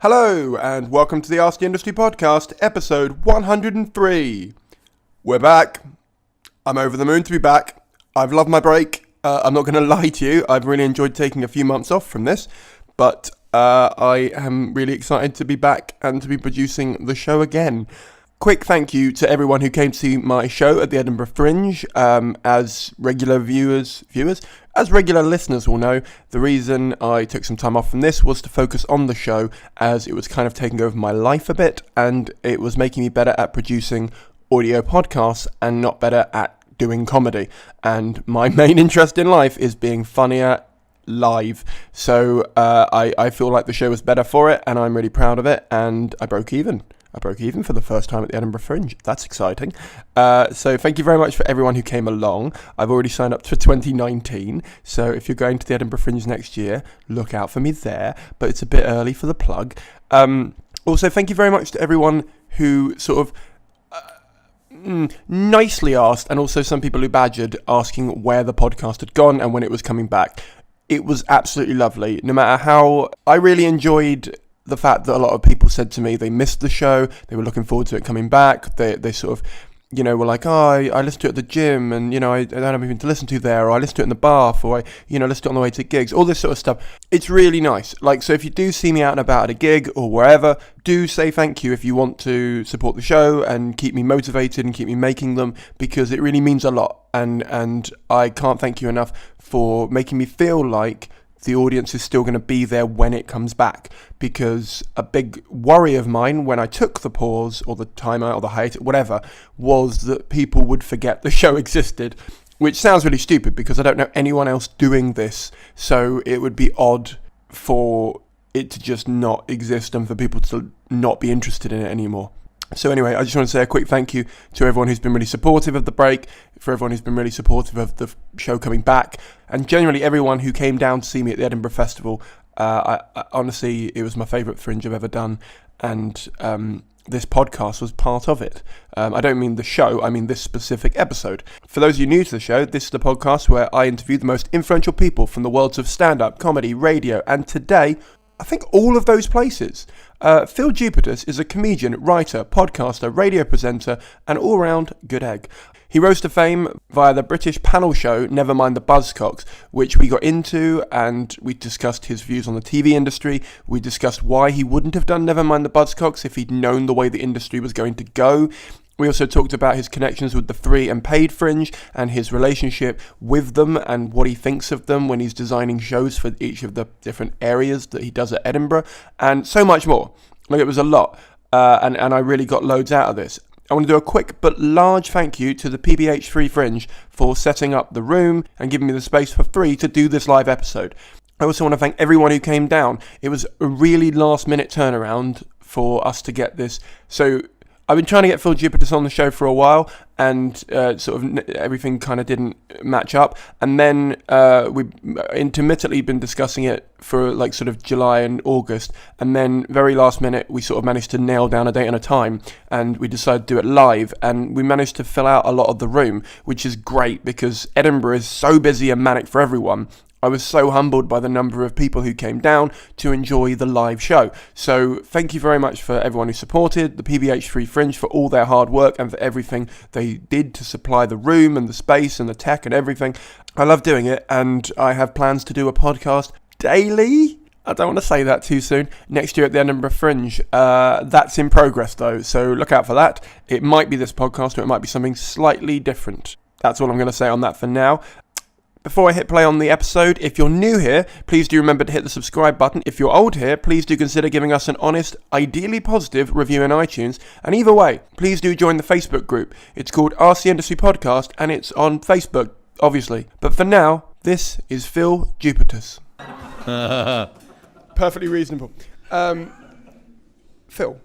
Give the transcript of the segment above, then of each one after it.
Hello, and welcome to the Ask the Industry podcast, episode 103. We're back. I'm over the moon to be back. I've loved my break. I'm not going to lie to you. I've really enjoyed taking a few months off from this, but I am really excited to be back and to be producing the show again. Quick thank you to everyone who came to see my show at the Edinburgh Fringe. As regular as regular listeners will know, the reason I took some time off from this was to focus on the show, as it was kind of taking over my life a bit, and it was making me better at producing audio podcasts and not better at doing comedy. And my main interest in life is being funnier live. So I feel like the show was better for it, and I'm really proud of it, and I broke even for the first time at the Edinburgh Fringe. That's exciting. So thank you very much for everyone who came along. I've already signed up for 2019. So if you're going to the Edinburgh Fringe next year, look out for me there. But it's a bit early for the plug. Also, thank you very much to everyone who sort of nicely asked, and also some people who badgered, asking where the podcast had gone and when it was coming back. It was absolutely lovely. No matter how, I really enjoyed the fact that a lot of people said to me they missed the show, they were looking forward to it coming back, they sort of, were like, I listened to it at the gym, and, I don't have anything to listen to there, or I listened to it in the bath, or I, listened to it on the way to gigs, all this sort of stuff. It's really nice. So if you do see me out and about at a gig or wherever, do say thank you if you want to support the show and keep me motivated and keep me making them, because it really means a lot, and I can't thank you enough for making me feel like the audience is still going to be there when it comes back, because a big worry of mine when I took the pause or the time out or the hiatus, whatever, was that people would forget the show existed, which sounds really stupid because I don't know anyone else doing this, so it would be odd for it to just not exist and for people to not be interested in it anymore. So anyway, I just want to say a quick thank you to everyone who's been really supportive of the break, for everyone who's been really supportive of the show coming back, and generally everyone who came down to see me at the Edinburgh Festival. I honestly, it was my favourite Fringe I've ever done, and this podcast was part of it. I don't mean the show, I mean this specific episode. For those of you new to the show, this is the podcast where I interview the most influential people from the worlds of stand-up, comedy, radio, and today, I think all of those places. Phill Jupitus is a comedian, writer, podcaster, radio presenter, and all-round good egg. He rose to fame via the British panel show Nevermind The Buzzcocks, which we got into, and we discussed his views on the TV industry. We discussed why he wouldn't have done Nevermind The Buzzcocks if he'd known the way the industry was going to go. We also talked about his connections with the free and paid Fringe and his relationship with them and what he thinks of them when he's designing shows for each of the different areas that he does at Edinburgh, and so much more. It was a lot, and I really got loads out of this. I want to do a quick but large thank you to the PBH Free Fringe for setting up the room and giving me the space for free to do this live episode. I also want to thank everyone who came down. It was a really last minute turnaround for us to get this. So I've been trying to get Phill Jupitus on the show for a while, and sort of everything kind of didn't match up. And then we've intermittently been discussing it for like sort of July and August. And then very last minute, we sort of managed to nail down a date and a time, and we decided to do it live. And we managed to fill out a lot of the room, which is great because Edinburgh is so busy and manic for everyone. I was so humbled by the number of people who came down to enjoy the live show. So thank you very much for everyone who supported the PBH Free Fringe, for all their hard work and for everything they did to supply the room and the space and the tech and everything. I love doing it, and I have plans to do a podcast daily. I don't want to say that too soon. Next year at the Edinburgh Fringe. That's in progress though, so look out for that. It might be this podcast or it might be something slightly different. That's all I'm going to say on that for now. Before I hit play on the episode, if you're new here, please do remember to hit the subscribe button. If you're old here, please do consider giving us an honest, ideally positive review in iTunes. And either way, please do join the Facebook group. It's called Ask the Industry Podcast, and it's on Facebook, obviously. But for now, this is Phill Jupitus. Perfectly reasonable. Phill.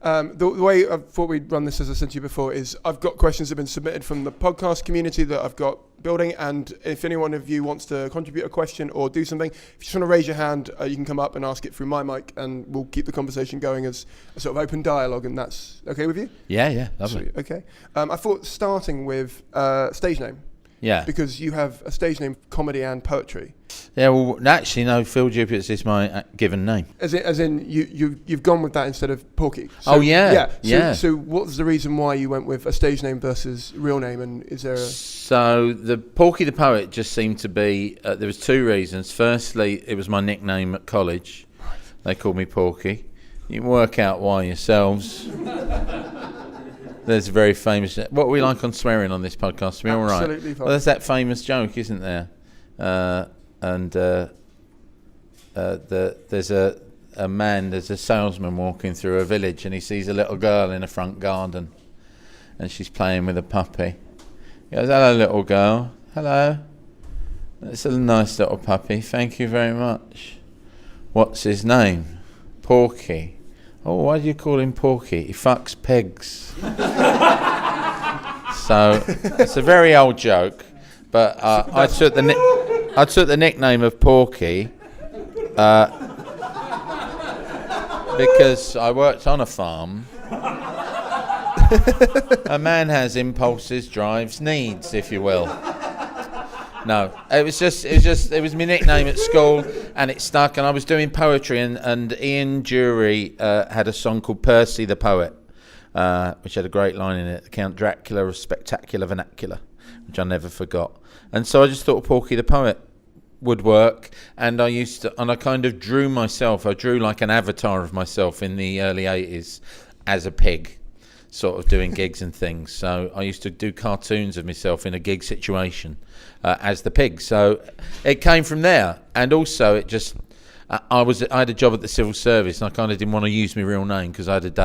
The way I thought we'd run this, as I said to you before, is I've got questions that have been submitted from the podcast community that I've got building, and if any one of you wants to contribute a question or do something, if you just want to raise your hand, you can come up and ask it through my mic, and we'll keep the conversation going as a sort of open dialogue, and that's okay with you? Yeah, lovely. Sweet, okay. I thought starting with stage name. Yeah. Because you have a stage name, comedy and poetry. Yeah, well, actually, no, Phill Jupitus is my given name. As in you've gone with that instead of Porky. So, Oh, yeah. So what was the reason why you went with a stage name versus real name, and is there a... So the Porky the Poet just seemed to be, there was two reasons. Firstly, it was my nickname at college. They called me Porky. You can work out why yourselves. There's a very famous... What are we like on swearing on this podcast? Are we all right? Absolutely fine. Well, there's that famous joke, isn't there? There's a man, there's a salesman walking through a village, and he sees a little girl in a front garden, and she's playing with a puppy. He goes, "Hello, little girl. Hello. It's a nice little puppy. Thank you very much. What's his name?" "Porky." "Oh, why do you call him Porky? He fucks pigs." So it's a very old joke, but I took the nickname of Porky because I worked on a farm. A man has impulses, drives, needs, if you will. No, it was my nickname at school, and it stuck. And I was doing poetry, and Ian Dury had a song called Percy the Poet, which had a great line in it, Count Dracula of spectacular vernacular, which I never forgot. And so I just thought Porky the Poet would work, and I kind of drew myself. I drew like an avatar of myself in the early 80s as a pig, sort of doing gigs and things. So I used to do cartoons of myself in a gig situation as the pig. So it came from there, and also it just I had a job at the civil service, and I kind of didn't want to use my real name because I had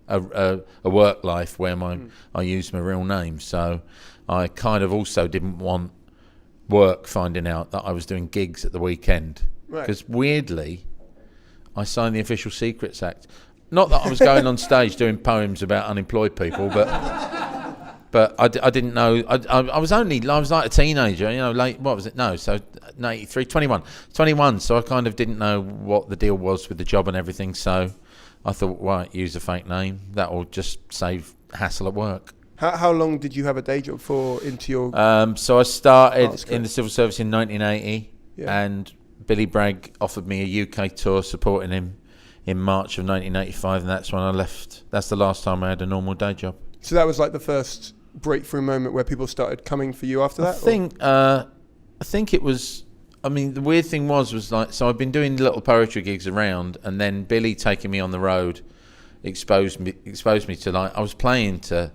a work life where I used my real name. So I kind of also didn't want work finding out that I was doing gigs at the weekend, because weirdly I signed the Official Secrets Act. Not that I was going on stage doing poems about unemployed people, but I didn't know. I was like a teenager, late. What was it? No, so 83, 21. So I kind of didn't know what the deal was with the job and everything. So I thought, right, use a fake name. That'll just save hassle at work. How long did you have a day job for into your... So I started in the civil service in 1980, and Billy Bragg offered me a UK tour supporting him in March of 1985, and that's when I left. That's the last time I had a normal day job. So that was like the first breakthrough moment where people started coming for you after that? I think it was... I mean, the weird thing was like... So I've been doing little poetry gigs around, and then Billy taking me on the road exposed me to, like... I was playing to...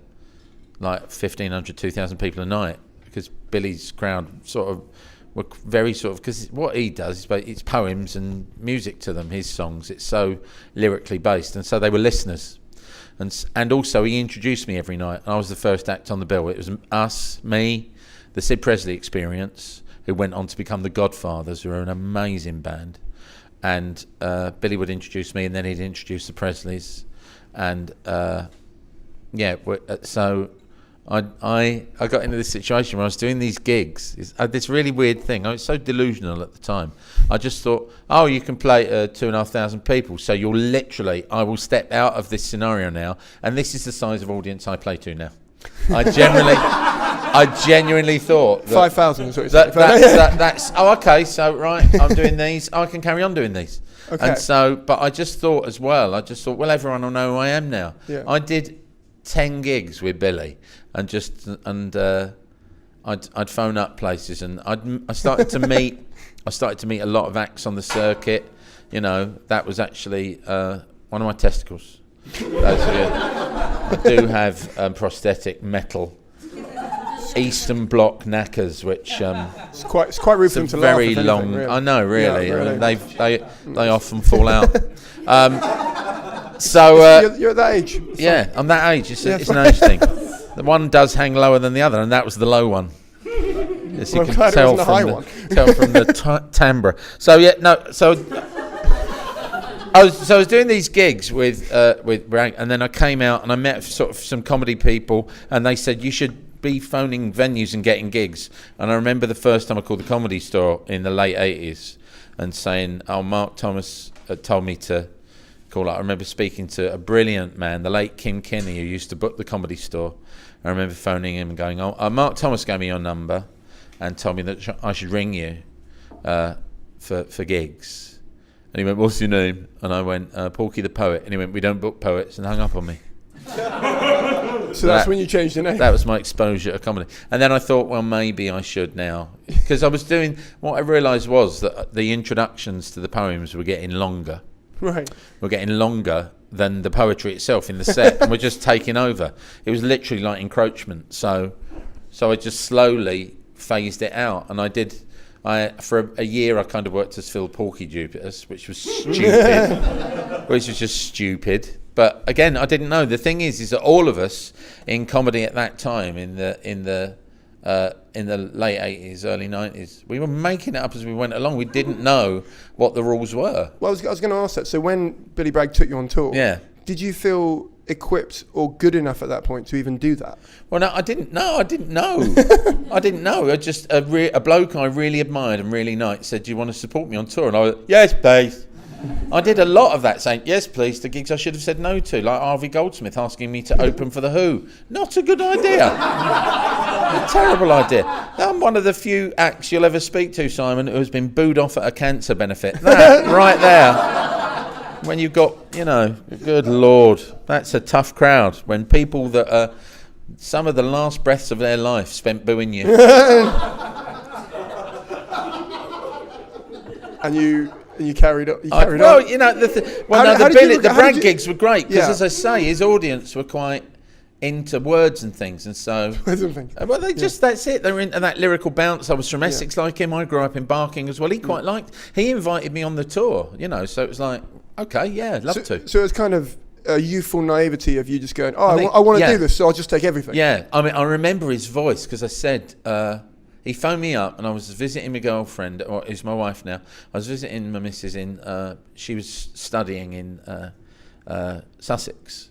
like 1,500, 2,000 people a night, because Billy's crowd sort of were very sort of, because what he does is it's poems and music to them, his songs. It's so lyrically based, and so they were listeners. And also he introduced me every night, and I was the first act on the bill. It was us, me, the Sid Presley Experience, who went on to become the Godfathers, who are an amazing band. And Billy would introduce me, and then he'd introduce the Presleys. And so I got into this situation where I was doing these gigs. This really weird thing. I was so delusional at the time. I just thought, oh, you can play 2,500 people, so you'll literally, I will step out of this scenario now, and this is the size of audience I play to now. I genuinely thought that 5,000 is what that's okay. So right, I'm doing these. I can carry on doing these. Okay. And so, but I just thought as well. Well, everyone will know who I am now. Yeah. I did 10 gigs with Billy, and I'd phone up places, and I started to meet a lot of acts on the circuit. That was actually one of my testicles. I do have prosthetic metal Eastern Bloc knackers, which it's quite rude for them to laugh. Very long. Really. I know, really. Yeah, really. They often fall out. So you're at that age. Yeah, I'm that age. It's an age thing. The one does hang lower than the other, and that was the low one. As you can tell from the timbre. So yeah, no. So I was doing these gigs with Bragg, and then I came out and I met sort of some comedy people, and they said you should be phoning venues and getting gigs. And I remember the first time I called the Comedy Store in the late 80s and saying, "Oh, Mark Thomas had told me to call up." I remember speaking to a brilliant man, the late Kim Kinney, who used to book the Comedy Store. I remember phoning him and going, "Oh, Mark Thomas gave me your number. and told me that I should ring you for gigs. And he went, "What's your name?" And I went, "Porky the Poet." And he went, "We don't book poets," and hung up on me. So that's when you changed your name. That was my exposure to comedy. And then I thought, well, maybe I should now. Because I was doing, what I realised was that the introductions to the poems were getting longer. Right. Were getting longer than the poetry itself in the set. And we're just taking over. It was literally like encroachment. So I just slowly phased it out. And for a year, I kind of worked as Phill Porky Jupitus, which was stupid. Which was just stupid. But again, I didn't know. The thing is that all of us in comedy at that time, in the late 80s, early 90s, we were making it up as we went along. We didn't know what the rules were. Well, I was going to ask that. So when Billy Bragg took you on tour, did you feel equipped or good enough at that point to even do that? Well, no, I didn't know. I didn't know. I just a bloke I really admired and really liked said, "Do you want to support me on tour?" And I went, "Yes, please." I did a lot of that, saying yes please to gigs I should have said no to, like Harvey Goldsmith asking me to open for The Who. Not a good idea. A terrible idea. I'm one of the few acts you'll ever speak to, Simon, who has been booed off at a cancer benefit. That right there, when you've got, good Lord, that's a tough crowd. When people that are some of the last breaths of their life spent booing you. And you carried on. Well, the Bragg gigs were great because, as I say, his audience were quite into words and things, and so. Well, that's it. They were into that lyrical bounce. I was from Essex, like him. I grew up in Barking as well. He quite liked. He invited me on the tour, so it was like, okay, yeah, I'd love to. So it was kind of a youthful naivety of you just going, I want to do this, so I'll just take everything. Yeah, I mean, I remember his voice because I said. He phoned me up and I was visiting my girlfriend, or who's my wife now. I was visiting my missus she was studying in Sussex.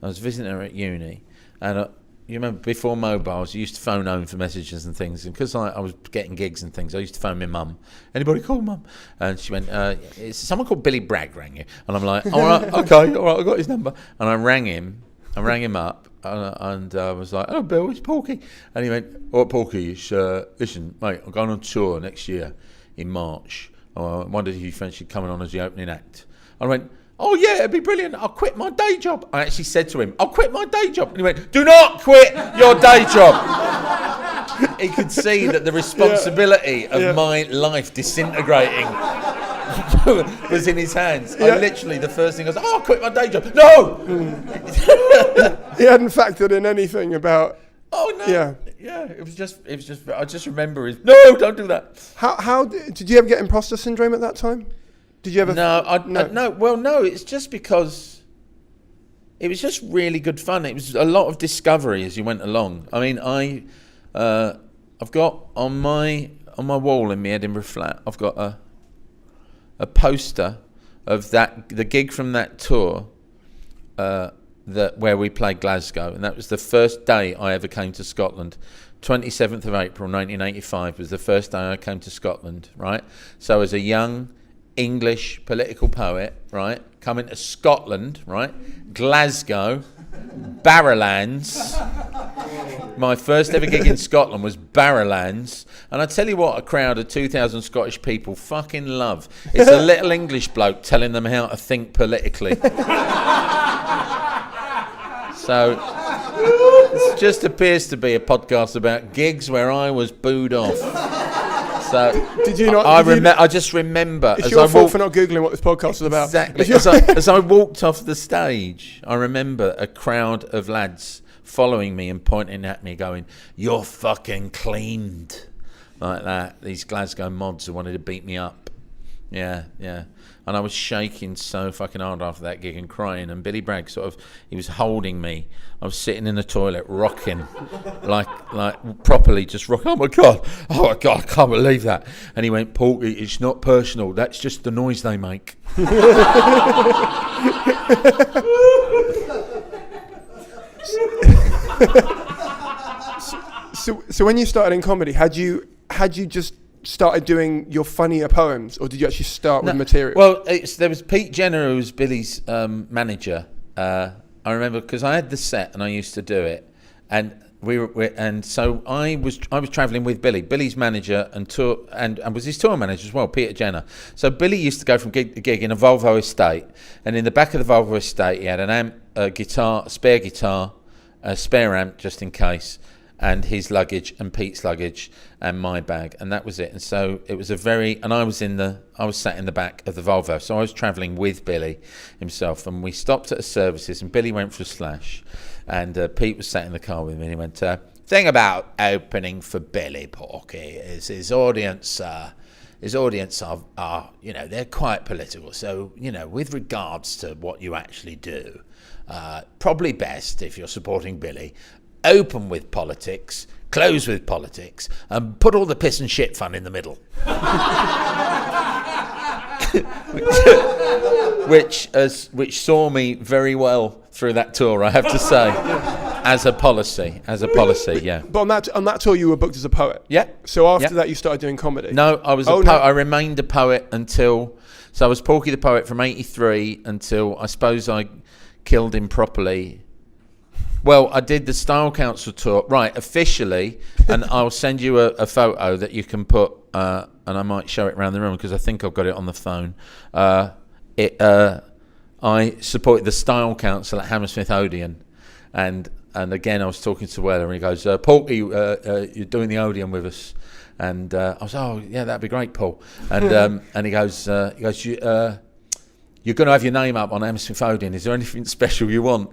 I was visiting her at uni. And you remember before mobiles, you used to phone home for messages and things. And because I was getting gigs and things, I used to phone my mum. "Anybody call Mum?" And she went, "It's someone called Billy Bragg rang you." And I'm like, "All right, okay, all right, I got his number." And I rang him up. And I was like, "Oh, Bill, it's Porky." And he went, "Oh, Porky, listen, mate, I'm going on tour next year in March. I wondered if you fancied coming on as the opening act." I went, "Oh, yeah, it'd be brilliant. I'll quit my day job." I actually said to him, "I'll quit my day job." And he went, "Do not quit your day job." He could see that the responsibility of my life disintegrating was in his hands. I literally, the first thing I was, "I'll quit my day job." No! He hadn't factored in anything about... Oh, no. Yeah, it was just, I just remember his, "No, don't do that." How did you ever get imposter syndrome at that time? Did you ever... No, it's just because it was just really good fun. It was a lot of discovery as you went along. I mean, I've got on my wall in my Edinburgh flat, I've got a poster of the gig from that tour where we played Glasgow, and that was the first day I ever came to Scotland. 27th of April 1985 was the first day I came to Scotland, right? So as a young English political poet, right, coming to Scotland, right, Glasgow, Barrowlands. My first ever gig in Scotland was Barrowlands, and I tell you what, a crowd of 2,000 Scottish people fucking love. It's a little English bloke telling them how to think politically. So it just appears to be a podcast about gigs where I was booed off. So did you not? I just remember. It's your fault for not googling what this podcast was about. Exactly. As I walked off the stage, I remember a crowd of lads following me and pointing at me, going, "You're fucking cleaned," like that. These Glasgow mods who wanted to beat me up. Yeah. And I was shaking so fucking hard after that gig and crying. And Billy Bragg he was holding me. I was sitting in the toilet rocking, like properly just rocking. Oh my God, I can't believe that. And he went, "Porky, it's not personal. That's just the noise they make." So when you started in comedy, had you just started doing your funnier poems, or did you actually start with material? Well, there was Pete Jenner, who was Billy's manager. I remember because I had the set and I used to do it, and so I was travelling with Billy, Billy's manager and was his tour manager as well, Peter Jenner. So Billy used to go from gig to gig in a Volvo estate, and in the back of the Volvo estate he had an amp, a guitar, a spare guitar, a spare amp just in case, and his luggage and Pete's luggage and my bag, and that was it. And so it was I was sat in the back of the Volvo, so I was travelling with Billy himself, and we stopped at a services, and Billy went for a slash, and Pete was sat in the car with me, and he went, thing about opening for Billy Porky is his audience are, they're quite political, so, with regards to what you actually do, probably best if you're supporting Billy, open with politics, close with politics, and put all the piss and shit fun in the middle. which saw me very well through that tour, I have to say, as a policy, yeah. But on that tour, you were booked as a poet. Yeah. So after that, you started doing comedy. No, I was a poet. No. I remained a poet so I was Porky the Poet from '83 until I suppose I killed him properly. Well, I did the Style Council tour, right, officially, and I'll send you a photo that you can put, and I might show it around the room because I think I've got it on the phone. I supported the Style Council at Hammersmith Odeon, and again, I was talking to Weller, and he goes, Porky, you're doing the Odeon with us. And I was, oh, yeah, that'd be great, Paul. And and he goes, you're going to have your name up on Hammersmith Odeon. Is there anything special you want?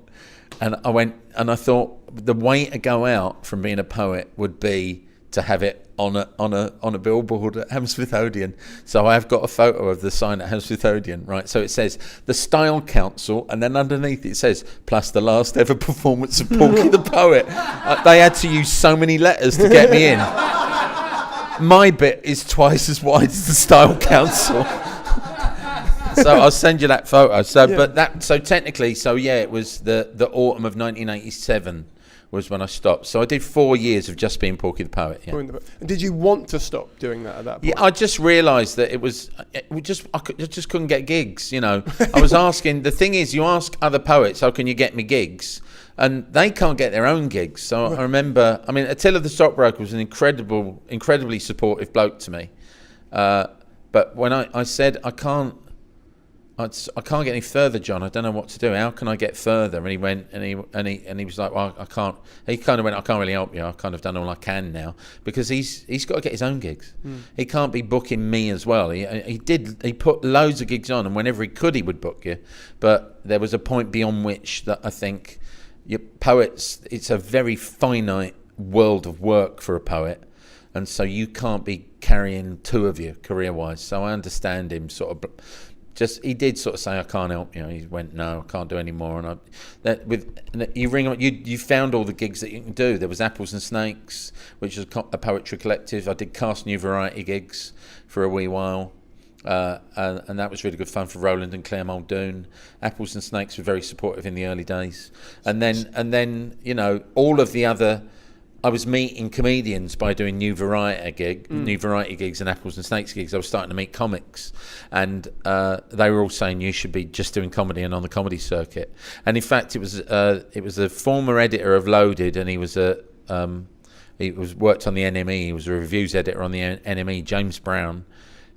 And I went, and I thought the way to go out from being a poet would be to have it on a billboard at Hammersmith Odeon. So I've got a photo of the sign at Hammersmith Odeon, right? So it says the Style Council, and then underneath it says plus the last ever performance of Porky the Poet. They had to use so many letters to get me in. My bit is twice as wide as the Style Council. So I'll send you that photo. So, yeah. It was the autumn of 1987 was when I stopped. So I did 4 years of just being Porky the Poet. Yeah. And did you want to stop doing that at that point? Yeah, I just realised that I just couldn't get gigs. I was asking. The thing is, you ask other poets, "How can you get me gigs?" And they can't get their own gigs. So I remember, Attila the Stockbroker was an incredibly supportive bloke to me. But when I said I can't get any further, John. I don't know what to do. How can I get further? And he went, and he was like, well, I can't. He kind of went, I can't really help you. I've kind of done all I can now because he's got to get his own gigs. He can't be booking me as well. He put loads of gigs on, and whenever he could, he would book you. But there was a point beyond which that I think poets. It's a very finite world of work for a poet, and so you can't be carrying two of you career-wise. So I understand him sort of. He did sort of say, I can't help you. He went, no, I can't do any more. And you ring up, you found all the gigs that you can do. There was Apples and Snakes, which is a poetry collective. I did Cast New Variety gigs for a wee while. And that was really good fun for Roland and Claire Muldoon. Apples and Snakes were very supportive in the early days. And then all of the other... I was meeting comedians by doing New Variety gigs and Apples and Snakes gigs. I was starting to meet comics, and they were all saying you should be just doing comedy and on the comedy circuit. And in fact, it was a former editor of Loaded, and he worked on the NME. He was a reviews editor on the NME. James Brown.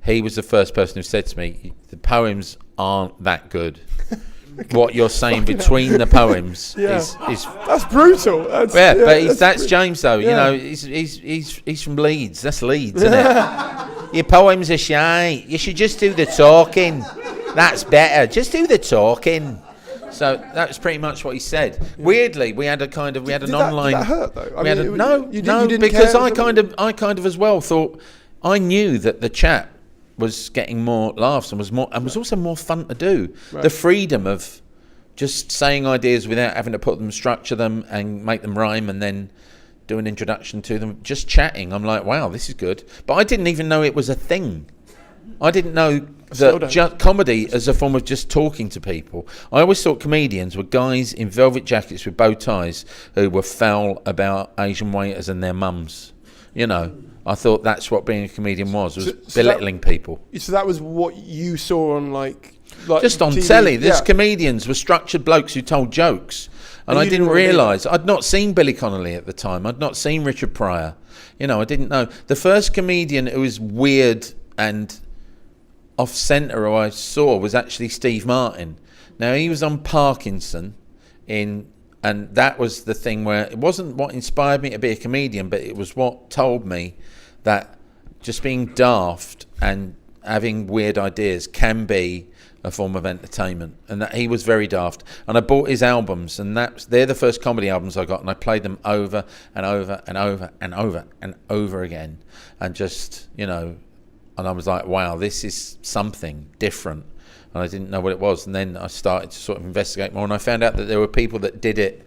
He was the first person who said to me, "The poems aren't that good." What you're saying between the poems is that's brutal. That's James though. Yeah. He's from Leeds. That's Leeds, isn't it? Your poems are shy. You should just do the talking. That's better. Just do the talking. So that was pretty much what he said. Weirdly, we had an online. Did that hurt though? You didn't because I kind of as well thought I knew that the chat was getting more laughs and was also more fun to do. Right. The freedom of just saying ideas without having to structure them and make them rhyme and then do an introduction to them, just chatting. I'm like, wow, this is good. But I didn't even know it was a thing. I didn't know that comedy as a form of just talking to people. I always thought comedians were guys in velvet jackets with bow ties who were foul about Asian waiters and their mums. I thought that's what being a comedian was belittling people. So that was what you saw on Like just on TV, telly. These comedians were structured blokes who told jokes. And I didn't realise. I'd not seen Billy Connolly at the time. I'd not seen Richard Pryor. You know, I didn't know. The first comedian who was weird and off-centre who I saw was actually Steve Martin. Now, he was on Parkinson, and that was the thing where it wasn't what inspired me to be a comedian, but it was what told me that just being daft and having weird ideas can be a form of entertainment, and that he was very daft. And I bought his albums, and they're the first comedy albums I got, and I played them over and over and over and over and over again, and just, you know, and I was like, wow, this is something different, and I didn't know what it was. And then I started to sort of investigate more, and I found out that there were people that did it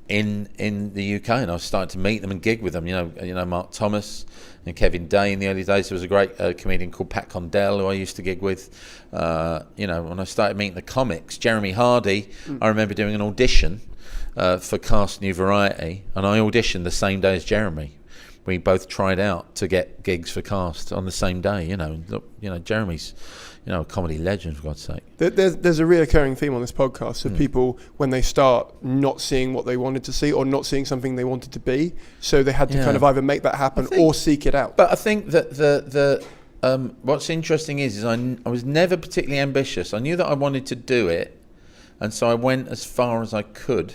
in the UK, and I was starting to meet them and gig with them. You know, Mark Thomas and Kevin Day in the early days. There was a great comedian called Pat Condell who I used to gig with. You know, when I started meeting the comics, Jeremy Hardy, I remember doing an audition for Cast New Variety, and I auditioned the same day as Jeremy. We both tried out to get gigs for Cast on the same day. You know, look, you know, Jeremy's, you know, a comedy legend, for God's sake. There's a reoccurring theme on this podcast of people, when they start, not seeing what they wanted to see or not seeing something they wanted to be, so they had to kind of either make that happen or seek it out. But I think that the what's interesting is I was never particularly ambitious. I knew that I wanted to do it, and so I went as far as I could.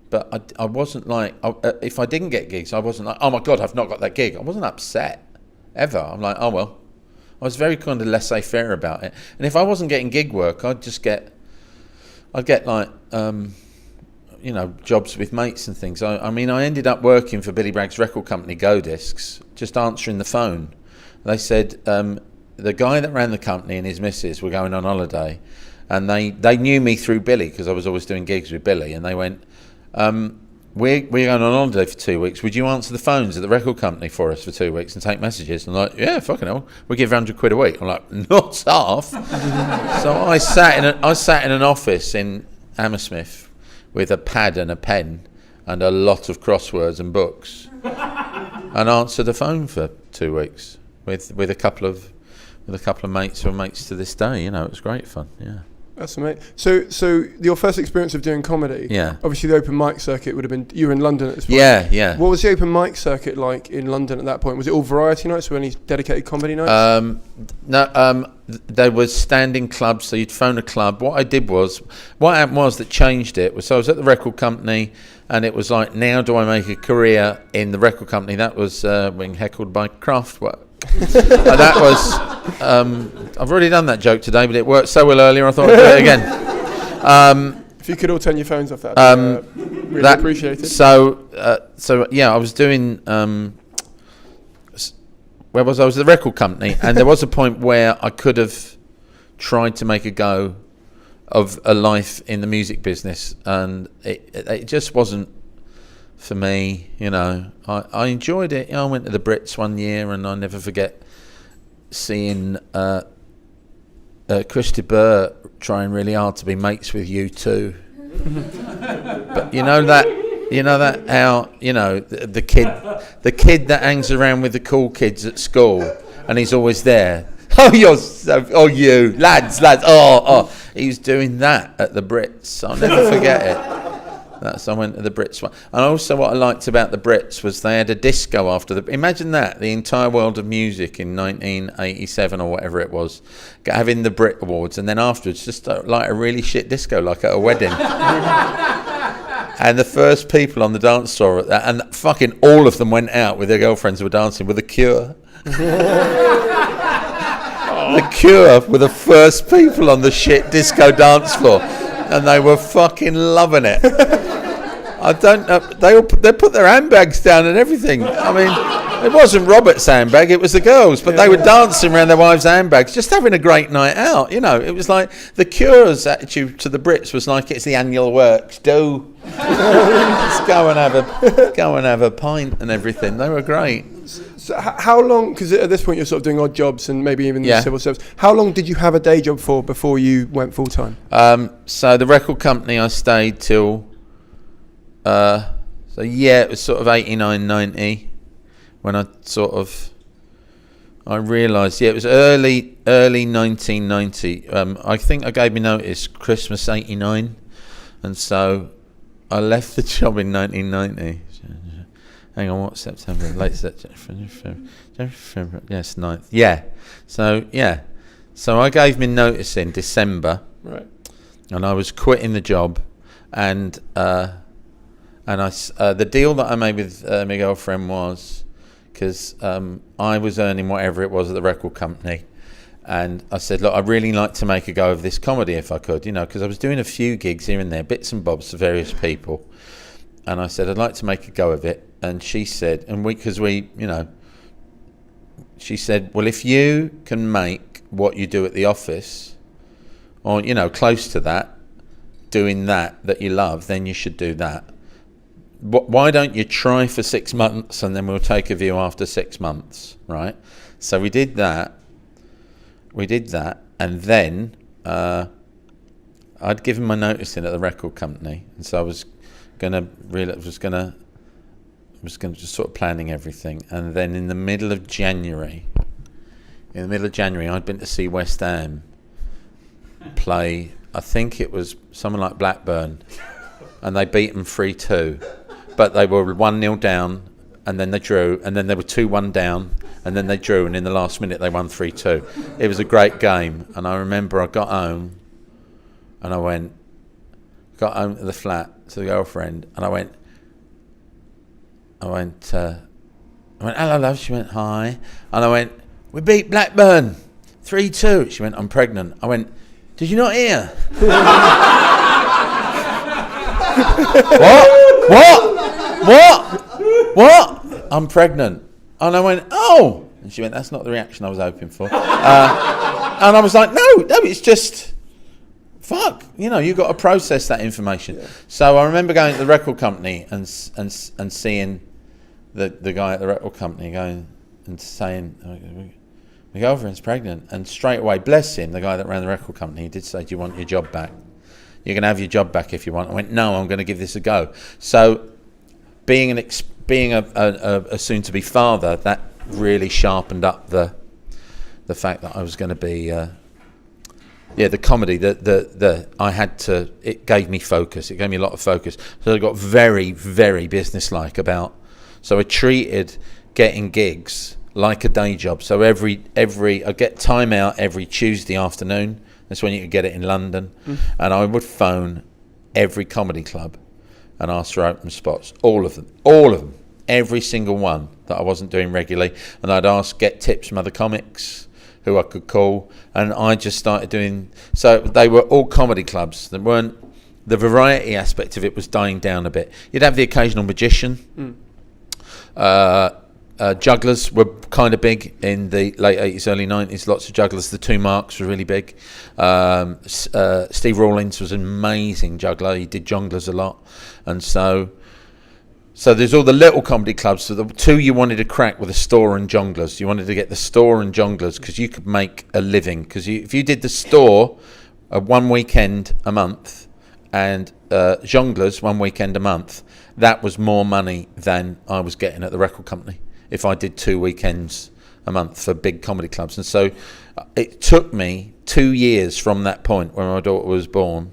But I wasn't like, if I didn't get gigs, I wasn't like, oh my God, I've not got that gig. I wasn't upset, ever. I'm like, oh well. I was very kind of laissez-faire about it. And if I wasn't getting gig work, I'd get like, you know, jobs with mates and things. I mean, I ended up working for Billy Bragg's record company, Go Discs, just answering the phone. They said the guy that ran the company and his missus were going on holiday, and they knew me through Billy because I was always doing gigs with Billy, and they went, we're going on holiday for 2 weeks. Would you answer the phones at the record company for us for 2 weeks and take messages? I'm like, yeah, fucking hell. We'll give £100 a week. I'm like, not half. So I sat in an office in Hammersmith with a pad and a pen and a lot of crosswords and books, and answered the phone for 2 weeks with a couple of mates who are mates to this day. You know, it was great fun. Yeah. That's amazing. So your first experience of doing comedy, obviously the open mic circuit would have been, you were in London at this point. Yeah. What was the open mic circuit like in London at that point? Was it all variety nights or any dedicated comedy nights? No, there was standing clubs, so you'd phone a club. What happened was that changed it was, so I was at the record company, and it was like, now do I make a career in the record company? That was being heckled by Kraftwerk. That was I've already done that joke today, but it worked so well earlier I thought I'd do it again. If you could all turn your phones off, that'd be really appreciated. So yeah, I was doing where was I? I was at the record company, and there was a point where I could have tried to make a go of a life in the music business, and it just wasn't for me. You know, I enjoyed it. You know, I went to the Brits one year, and I'll never forget seeing Chris de Burgh trying really hard to be mates with U2. But you know that how, you know, the kid that hangs around with the cool kids at school, and he's always there. You lads, he was doing that at the Brits. I'll never forget it. So I went to the Brits one. And also what I liked about the Brits was they had a disco after imagine that, the entire world of music in 1987 or whatever it was, having the Brit Awards, and then afterwards just like a really shit disco, like at a wedding. And the first people on the dance floor at that, and fucking all of them went out with their girlfriends who were dancing with The Cure. The Cure were the first people on the shit disco dance floor, and they were fucking loving it. I don't know. They put their handbags down and everything. I mean, it wasn't Robert's handbag; it was the girls. But they were dancing around their wives' handbags, just having a great night out. You know, it was like the Cure's attitude to the Brits was like, it's the annual works. Let's go and have a pint and everything. They were great. So how long? Because at this point you're sort of doing odd jobs and maybe even the civil service. How long did you have a day job for before you went full time? So the record company I stayed till. It was sort of 89, 90 when I sort of I realised, it was early 1990. I think I gave me notice Christmas '89, and so I left the job in 1990. Hang on, what September? Late September. Yes, 9th. Yeah. So I gave me notice in December. Right. And I was quitting the job, and the deal that I made with my girlfriend was, because I was earning whatever it was at the record company, and I said, look, I'd really like to make a go of this comedy if I could, because I was doing a few gigs here and there, bits and bobs to various people, and I said I'd like to make a go of it, and she said, she said, well, if you can make what you do at the office, or close to that, doing that you love, then you should do that. Why don't you try for 6 months, and then we'll take a view after 6 months, right? So we did that, and then I'd given my notice in at the record company, and so I was just sort of planning everything, and then in the middle of January, I'd been to see West Ham play, I think it was someone like Blackburn, and they beat them 3-2, but they were 1-0 down, and then they drew, and then they were 2-1 down, and then they drew, and in the last minute they won 3-2. It was a great game, and I remember I got home, and I got home to the flat to the girlfriend, and I went, hello love. She went, hi. And I went, we beat Blackburn 3-2. She went, I'm pregnant. I went, did you not hear? What? I'm pregnant. And I went, oh. And she went, that's not the reaction I was hoping for. And I was like, no, it's just, fuck. You've got to process that information. Yeah. So I remember going to the record company and seeing the guy at the record company going and saying, my girlfriend's pregnant. And straight away, bless him, the guy that ran the record company, he did say, do you want your job back? You're going to have your job back if you want. I went, no, I'm going to give this a go. So being a soon-to-be father, that really sharpened up the fact that I was going to be... the comedy, it gave me focus. It gave me a lot of focus. So I got very, very businesslike about... So I treated getting gigs like a day job. So I get time out every Tuesday afternoon. That's when you could get it in London. And I would phone every comedy club and ask for open spots. All of them. Every single one that I wasn't doing regularly. And I'd get tips from other comics who I could call. And I just started doing... So they were all comedy clubs. They weren't... The variety aspect of it was dying down a bit. You'd have the occasional magician. Jugglers were kind of big in the late 80s, early 90s. Lots of jugglers. The Two Marks were really big. Steve Rawlins was an amazing juggler. He did jonglers a lot. And so there's all the little comedy clubs. So the two you wanted to crack were the Store and Jonglers. You wanted to get the Store and Jonglers because you could make a living. Because if you did the Store 1 weekend a month and Jonglers 1 weekend a month, that was more money than I was getting at the record company if I did 2 weekends a month for big comedy clubs. And so it took me 2 years from that point when my daughter was born.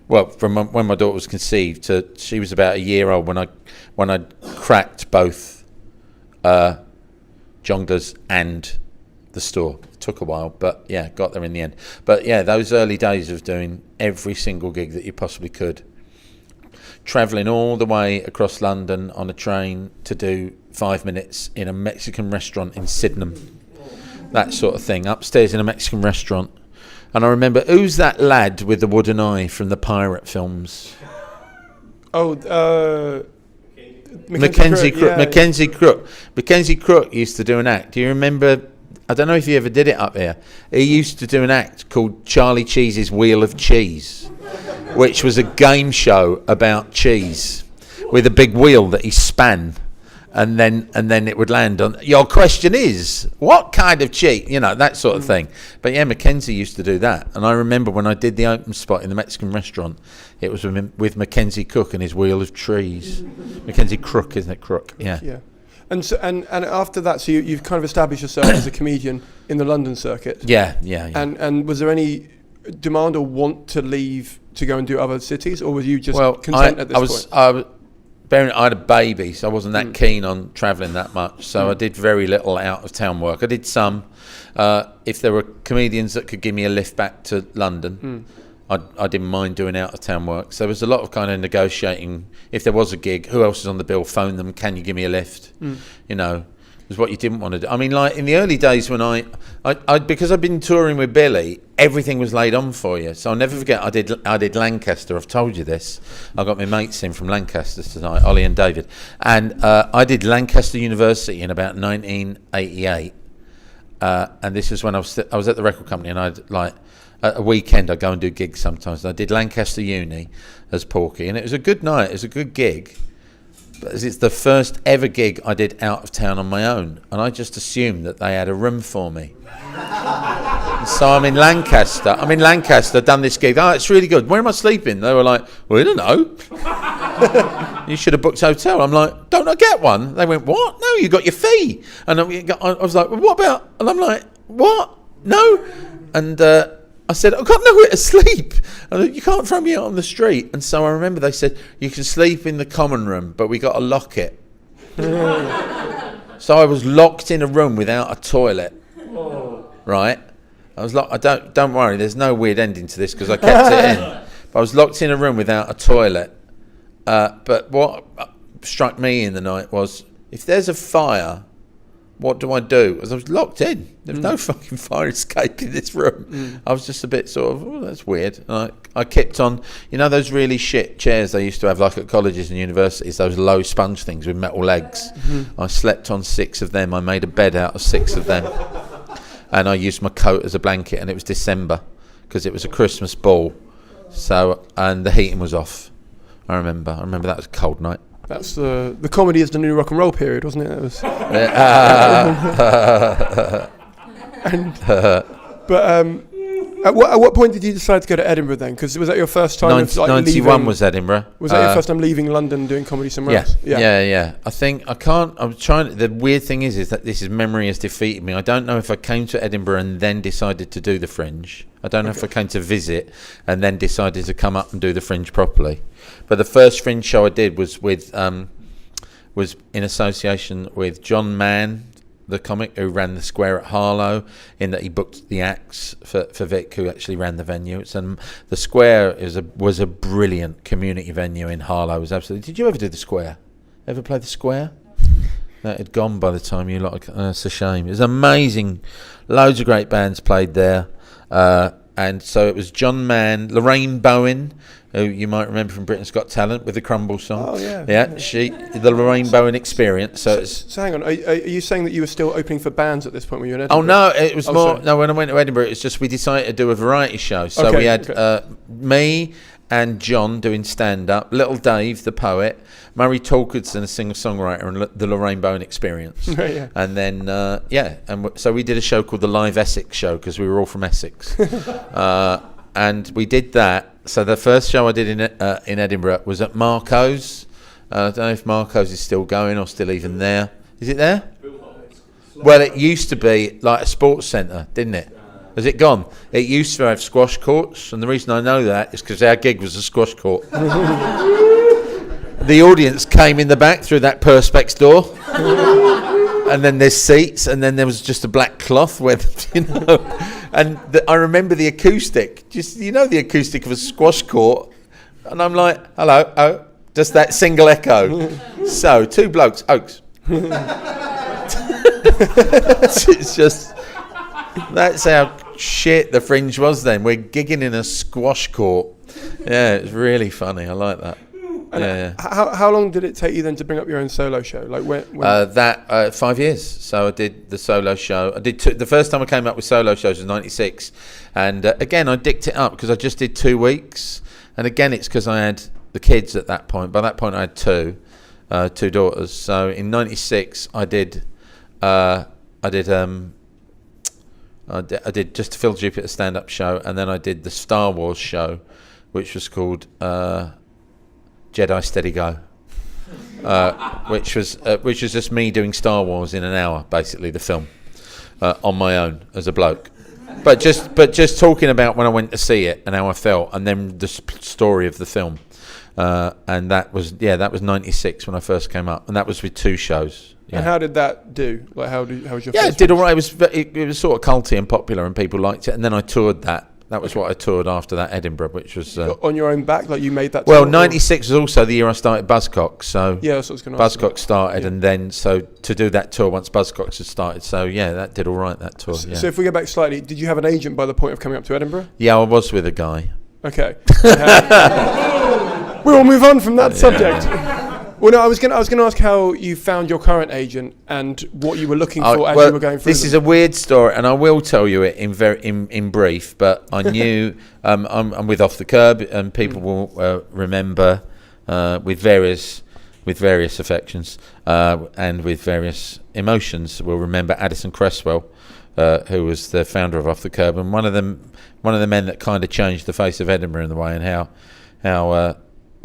Well, from when my daughter was conceived to she was about a year old when I cracked both Jonglers and the Store. It took a while, but yeah, got there in the end. But yeah, those early days of doing every single gig that you possibly could, travelling all the way across London on a train to do 5 minutes in a Mexican restaurant in Sydenham, that sort of thing, upstairs in a Mexican restaurant. And I remember, who's that lad with the wooden eye from the pirate films? Mackenzie Crook. Mackenzie Crook. Mackenzie Crook used to do an act. Do you remember? I don't know if he ever did it up here. He used to do an act called Charlie Cheese's Wheel of Cheese, which was a game show about cheese with a big wheel that he span. And then it would land on. Your question is, what kind of cheese? That sort of thing. But yeah, Mackenzie used to do that. And I remember when I did the open spot in the Mexican restaurant, it was with Mackenzie Cook and his Wheel of Trees. Mackenzie Crook, isn't it? Crook, yeah. And so, and after that, so you've kind of established yourself as a comedian in the London circuit. Yeah. And was there any demand or want to leave to go and do other cities, or were you just content at this point? I had a baby, so I wasn't that keen on travelling that much. So I did very little out of town work. I did some. If there were comedians that could give me a lift back to London, I didn't mind doing out of town work. So there was a lot of kind of negotiating. If there was a gig, who else is on the bill? Phone them. Can you give me a lift? You know, was what you didn't want to do. I mean, like in the early days when I because I've been touring with Billy, everything was laid on for you. So I'll never forget. I did Lancaster. I've told you this. I got my mates in from Lancaster tonight, Ollie and David, and I did Lancaster University in about 1988. And this is when I was at the record company, and I'd like a weekend I'd go and do gigs sometimes. And I did Lancaster Uni as Porky, and it was a good night. It was a good gig. But it's the first ever gig I did out of town on my own, and I just assumed that they had a room for me. So I'm in Lancaster. Done this gig. Oh, it's really good. Where am I sleeping? They were like, well, I don't know. You should have booked a hotel. I'm like, don't I get one? They went, what? No, you got your fee. And I was like, well, what about? And I'm like, what? No. And I said, I've got nowhere to sleep. And you can't throw me out on the street. And so I remember they said, you can sleep in the common room, but we got to lock it. So I was locked in a room without a toilet. Right? I was locked. Don't worry, there's no weird ending to this because I kept it in. But I was locked in a room without a toilet. But what struck me in the night was, if there's a fire, what do I do? Because I was locked in. There's no fucking fire escape in this room. I was just a bit sort of, oh, that's weird. And I kept on, you know those really shit chairs they used to have like at colleges and universities, those low sponge things with metal legs? I slept on 6 of them. I made a bed out of 6 of them. And I used my coat as a blanket, and it was December because it was a Christmas ball. So, and the heating was off. I remember that was a cold night. That's the comedy is the new rock and roll period, wasn't it? It was. At what point did you decide to go to Edinburgh then? Because was that your first time? 91 was Edinburgh. Was that your first time leaving London doing comedy somewhere else? Yeah. I'm trying. The weird thing is that this memory has defeated me. I don't know if I came to Edinburgh and then decided to do the Fringe. I don't know if I came to visit and then decided to come up and do the Fringe properly. But the first Fringe show I did was was in association with John Mann, the comic who ran the Square at Harlow, in that he booked the acts for Vic, who actually ran the venue. The Square was a brilliant community venue in Harlow. It was absolutely. Did you ever do the Square? Ever play the Square? That had gone by the time you lot. It's a shame. It was amazing. Loads of great bands played there. And so it was John Mann, Lorraine Bowen, who you might remember from Britain's Got Talent with the Crumble song. Oh, yeah. Yeah, the Lorraine Bowen Experience. So hang on, are you saying that you were still opening for bands at this point when you were in Edinburgh? Oh, no, it was more... Sorry. No, when I went to Edinburgh, it's just we decided to do a variety show. So we had me and John doing stand-up, Little Dave, the poet, Murray Torkardson, a singer-songwriter, and the Lorraine Bowen Experience. Yeah. And then, so we did a show called the Live Essex Show because we were all from Essex. And we did that. So the first show I did in Edinburgh was at Marco's. I don't know if Marco's is still going or still even there. Is it there? Well, it used to be like a sports centre, didn't it? Has it gone? It used to have squash courts, and the reason I know that is because our gig was a squash court. The audience came in the back through that perspex door, and then there's seats, and then there was just a black cloth with, and I remember the acoustic, the acoustic of a squash court, and I'm like, hello, oh, just that single echo. So, 2 blokes, Oaks. It's just, that's how shit the Fringe was then. We're gigging in a squash court. Yeah, it's really funny. I like that. Yeah. How long did it take you then to bring up your own solo show? Like when? 5 years. So I did the solo show. I did the first time I came up with solo shows was '96, and again I dicked it up because I just did 2 weeks, and again it's because I had the kids at that point. By that point I had two daughters. So in '96 I did just a Phill Jupitus stand-up show, and then I did the Star Wars show, which was called Jedi Steady Go. which was just me doing Star Wars in an hour, basically the film, on my own as a bloke. But just talking about when I went to see it and how I felt, and then the story of the film, and that was 96 when I first came up, and that was with 2 shows. Yeah. And how did that do? Like, how was your? Yeah, first it did all right. It was sort of culty and popular, and people liked it. And then I toured that. That was what I toured after that, Edinburgh, which was on your own back. Like you made that. Well, 96 was also the year I started Buzzcocks. So yeah, that's what I was going to ask. Buzzcocks started, and then so to do that tour once Buzzcocks had started. So yeah, that did all right. That tour. Yeah. So if we go back slightly, did you have an agent by the point of coming up to Edinburgh? Yeah, I was with a guy. Okay. We will move on from that subject. Well, no, I was going to ask how you found your current agent and what you were looking for as you were going through. This is a weird story, and I will tell you it in brief. But I knew I'm with Off the Curb, and people will remember with various affections and with various emotions. Will remember Addison Cresswell, who was the founder of Off the Curb, and one of the men that kind of changed the face of Edinburgh in the way, and how.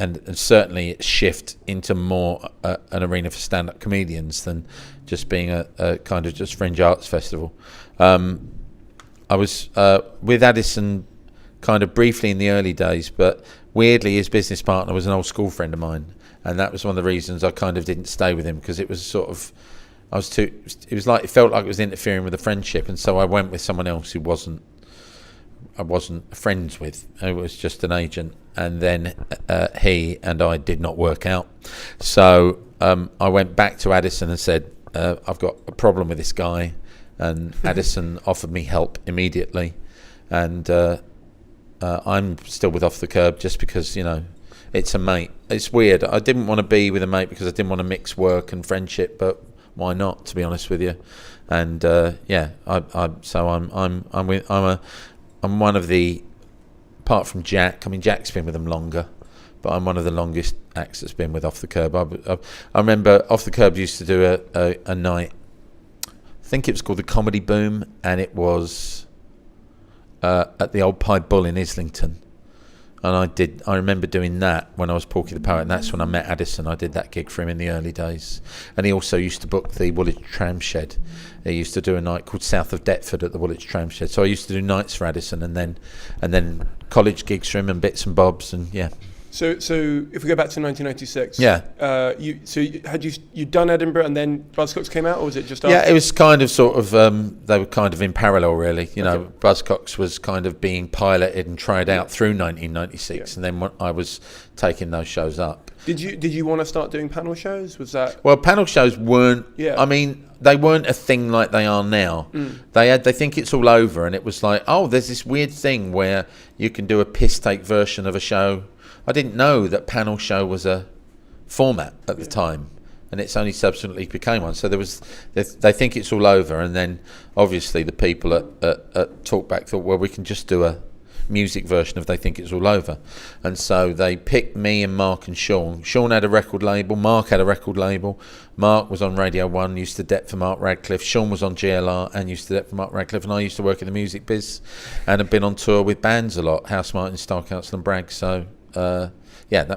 And certainly it shift into more an arena for stand-up comedians than just being a kind of just fringe arts festival. I was with Addison kind of briefly in the early days, but weirdly his business partner was an old school friend of mine, and that was one of the reasons I kind of didn't stay with him, because it was sort of it felt like it was interfering with the friendship, and so I went with someone else who I wasn't friends with. It was just an agent, and then he and I did not work out. So I went back to Addison and said, I've got a problem with this guy, and Addison offered me help immediately, and I'm still with Off the Curb just because, it's a mate. It's weird. I didn't want to be with a mate because I didn't want to mix work and friendship, but why not, to be honest with you? And I'm one of the, apart from Jack. I mean, Jack's been with them longer, but I'm one of the longest acts that's been with Off the Curb. I remember Off the Curb used to do a night, I think it was called the Comedy Boom, and it was at the Old Pied Bull in Islington. And I remember doing that when I was Porky the Parrot, and that's when I met Addison. I did that gig for him in the early days. And he also used to book the Woolwich Tram Shed. He used to do a night called South of Deptford at the Woolwich Tram Shed. So I used to do nights for Addison, and then college gigs for him and bits and bobs, and yeah. So if we go back to 1996, yeah. You'd done Edinburgh and then Buzzcocks came out, or was it just after? Yeah, it was kind of sort of they were kind of in parallel, really. Buzzcocks was kind of being piloted and tried out through 1996, and then I was taking those shows up. Did you want to start doing panel shows? Was that? Well, panel shows weren't. Yeah. I mean, they weren't a thing like they are now. They think it's all over, and it was like, oh, there's this weird thing where you can do a piss take version of a show. I didn't know that panel show was a format at the time, and it's only subsequently became one. So they think it's all over, and then obviously the people at Talkback thought, well, we can just do a music version of They Think It's All Over. And so they picked me and Mark and Sean. Sean had a record label, Mark had a record label. Mark was on Radio 1, used to dep for Mark Radcliffe. Sean was on GLR and used to dep for Mark Radcliffe, and I used to work in the music biz and have been on tour with bands a lot, House Martin, Star Council and Bragg. So that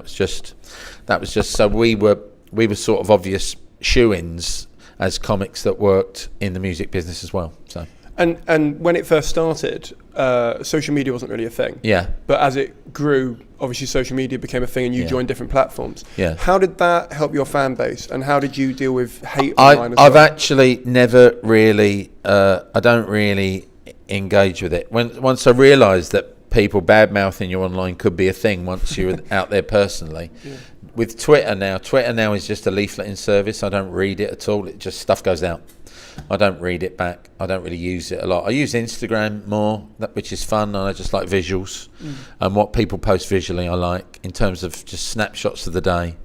was just so we were sort of obvious shoe-ins as comics that worked in the music business as well. So and when it first started, social media wasn't really a thing. Yeah. But as it grew, obviously social media became a thing, and you joined different platforms. Yeah. How did that help your fan base, and how did you deal with hate online? I've actually never really. I don't really engage with it. Once I realised that people bad-mouthing you online could be a thing once you're out there personally. Yeah. With Twitter now is just a leafleting service. I don't read it at all. It just, stuff goes out. I don't read it back. I don't really use it a lot. I use Instagram more, which is fun, and I just like visuals. And what people post visually I like, in terms of just snapshots of the day.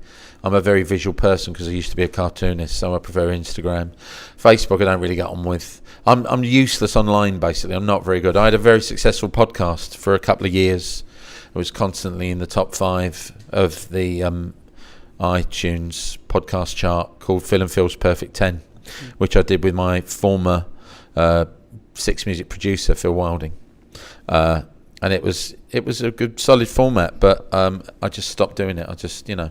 I'm a very visual person because I used to be a cartoonist, so I prefer Instagram. Facebook I don't really get on with. I'm useless online, basically. I'm not very good. I had a very successful podcast for a couple of years. It was constantly in the top 5 of the iTunes podcast chart, called Phill and Phil's Perfect 10, which I did with my former Six Music producer, Phil Wilding. and it was a good solid format, but I just stopped doing it. I just, I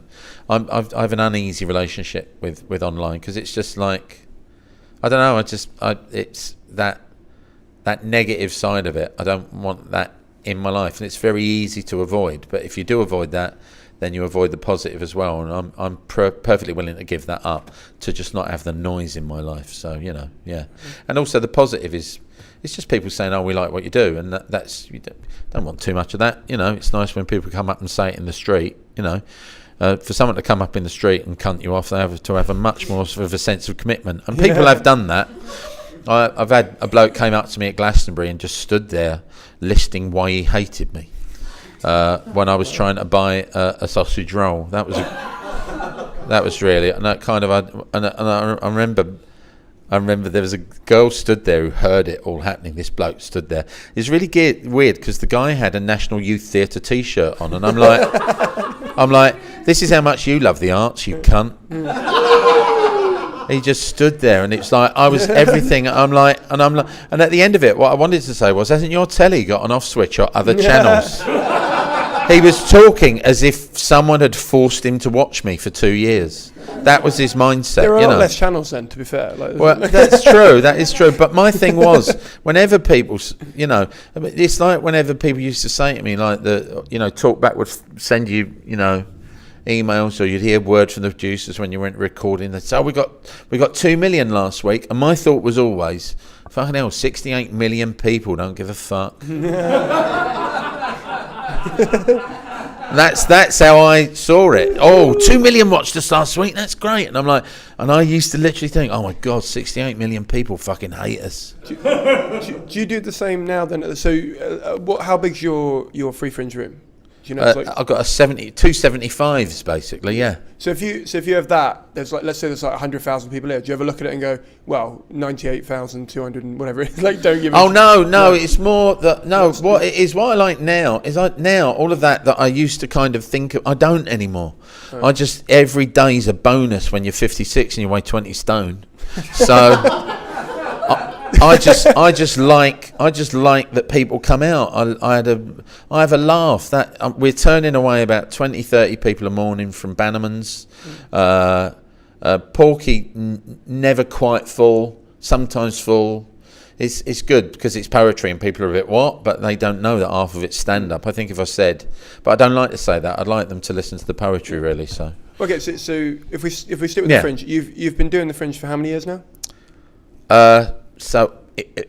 have an uneasy relationship with online, because it's just like, I don't know, it's that negative side of it. I don't want that in my life, and it's very easy to avoid. But if you do avoid that, then you avoid the positive as well. And I'm perfectly willing to give that up to just not have the noise in my life. So, yeah. And also the positive is, it's just people saying, "Oh, we like what you do," and that's, you don't want too much of that. It's nice when people come up and say it in the street. For someone to come up in the street and cunt you off, they have to have a much more sort of a sense of commitment, and people have done that. I've had a bloke came up to me at Glastonbury and just stood there listing why he hated me when I was trying to buy a sausage roll. That was really, and that kind of, I remember there was a girl stood there who heard it all happening. This bloke stood there. It's really weird, because the guy had a National Youth Theatre T-shirt on, and I'm like, this is how much you love the arts, you cunt. He just stood there, and it's like I was everything. And at the end of it, what I wanted to say was, hasn't your telly got an off switch or other channels? He was talking as if someone had forced him to watch me for 2 years. That was his mindset. There are a lot less channels then, to be fair. Well, that's true. That is true. But my thing was, whenever people, it's like whenever people used to say to me, like, Talkback would send you, emails, or you'd hear word from the producers when you went recording. They'd say, "Oh, we got 2 million last week," and my thought was always, "Fucking hell, 68 million people don't give a fuck." That's how I saw it. Oh, 2 million watched us last week. That's great. And I'm like, and I used to literally think, oh my God, 68 million people fucking hate us. Do you do the same now then? So, how big's your free Fringe room? Do you know? I've got two 75s basically. Yeah. So if you have that, there's let's say there's 100,000 people here. Do you ever look at it and go, well, 98,200 and whatever it is, don't give me. Oh no, it's more that what it is. What I like now is now all of that I used to kind of think of, I don't anymore. Right. I just, every day's a bonus when you're 56 and you weigh 20 stone. So. I just like that people come out. I have a laugh that we're turning away about 20-30 people a morning from Bannerman's. Porky never quite full, sometimes full. It's good because it's poetry and people are a bit what, but they don't know that half of it's stand up. I think if I said, but I don't like to say that. I'd like them to listen to the poetry really. So okay, so if we stick with the Fringe, you've been doing the Fringe for how many years now? So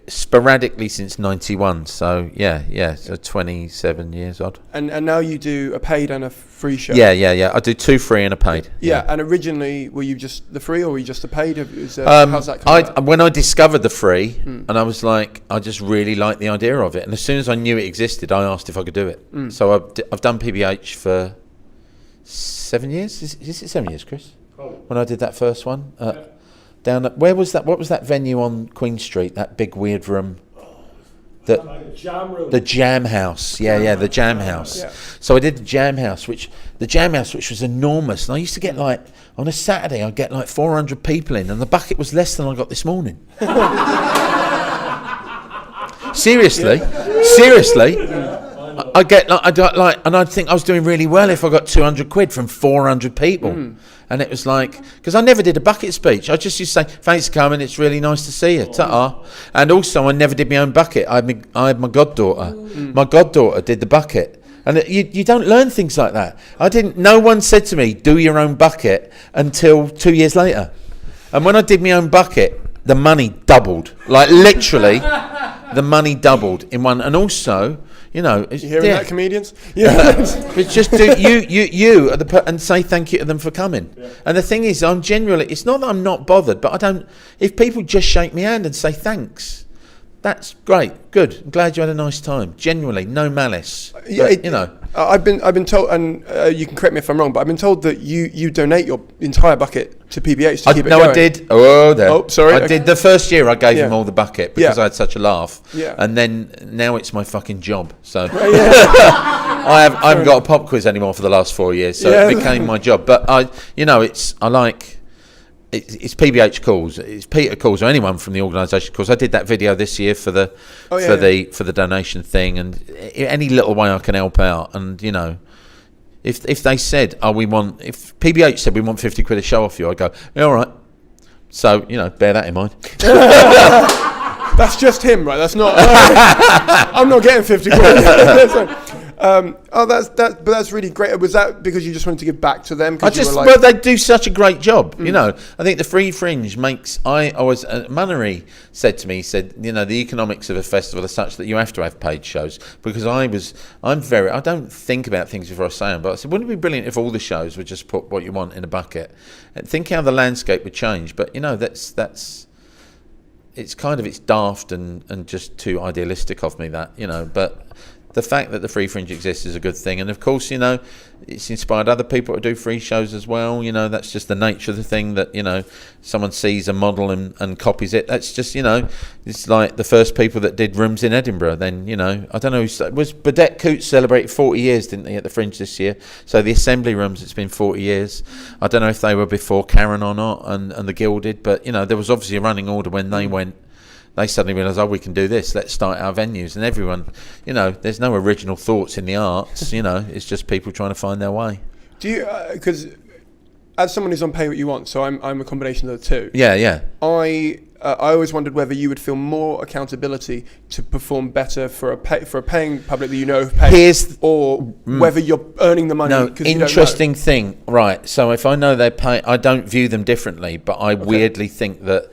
sporadically since 91, so so 27 years odd. And now you do a paid and a free show? Yeah. I do 2 free and a paid. Yeah, and originally were you just the free or were you just a paid? How's that come about? When I discovered the free, and I was like, I just really liked the idea of it, and as soon as I knew it existed, I asked if I could do it. So I've done PBH for 7 years. Is it 7 years, Chris? Probably. When I did that first one. Down at, where was that? What was that venue on Queen Street? That big weird room. The Jam Room. The Jam House. Yeah, the Jam House. Yeah. So I did the Jam House, which was enormous. And I used to get on a Saturday, I'd get 400 people in, and the bucket was less than I got this morning. Seriously. I get and I'd think I was doing really well if I got 200 quid from 400 people. And it was because I never did a bucket speech. I just used to say, thanks for coming, it's really nice to see you, ta-ta. And also I never did my own bucket. I had my goddaughter. My goddaughter did the bucket. And you don't learn things like that. No one said to me, do your own bucket until 2 years later. And when I did my own bucket, the money doubled. Literally, the money doubled in one. And also, you hearing that, comedians? Yeah. But just do you and say thank you to them for coming. Yeah. And the thing is, it's not that I'm not bothered, but if people just shake my hand and say thanks, that's great, good. I'm glad you had a nice time. Genuinely, no malice. I've been told, and you can correct me if I'm wrong, but I've been told that you donate your entire bucket to PBH to keep it going. No, I did. Oh, sorry. I did the first year. I gave him all the bucket because I had such a laugh. Yeah. And then now it's my fucking job. So I haven't got a pop quiz anymore for the last 4 years. So it became my job. But it's PBH calls, it's Peter calls, or anyone from the organisation calls. I did that video this year for the the donation thing, and any little way I can help out. And you know, if they said, if PBH said we want 50 quid a show off you, I go, yeah, all right. So you know, bear that in mind. That's just him, right? That's not. I'm not getting 50 quid. But that's really great. Was that because you just wanted to give back to them? Well, they do such a great job. You know, I think the Free Fringe makes. Munnery said to me, he said, you know, the economics of a festival are such that you have to have paid shows. Because I don't think about things before I say them. But I said, wouldn't it be brilliant if all the shows would just put what you want in a bucket? And think how the landscape would change. But you know, that's. It's daft and just too idealistic of me, that, you know, but the fact that the Free Fringe exists is a good thing. And of course, you know, it's inspired other people to do free shows as well. You know, that's just the nature of the thing, that, you know, someone sees a model and copies it. That's just, you know, it's like the first people that did rooms in Edinburgh. Then, you know, I don't know, was Burdett Coutts celebrated 40 years, didn't they, at the Fringe this year? So the Assembly Rooms, it's been 40 years. I don't know if they were before Karen or not, and the Gilded, but, you know, there was obviously a running order when they went. They suddenly realised, we can do this, let's start our venues. And everyone, you know, there's no original thoughts in the arts, you know, it's just people trying to find their way. Do you, because as someone who's on Pay What You Want, so I'm a combination of the two. Yeah. I always wondered whether you would feel more accountability to perform better for a paying public that you know pays, or whether you're earning the money. No, interesting thing, right? So if I know they pay, I don't view them differently, but I weirdly think that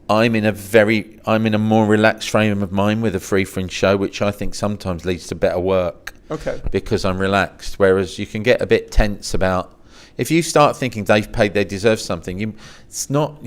I'm in a more relaxed frame of mind with a Free Fringe show, which I think sometimes leads to better work. Okay. Because I'm relaxed, whereas you can get a bit tense about. If you start thinking they've paid, they deserve something, you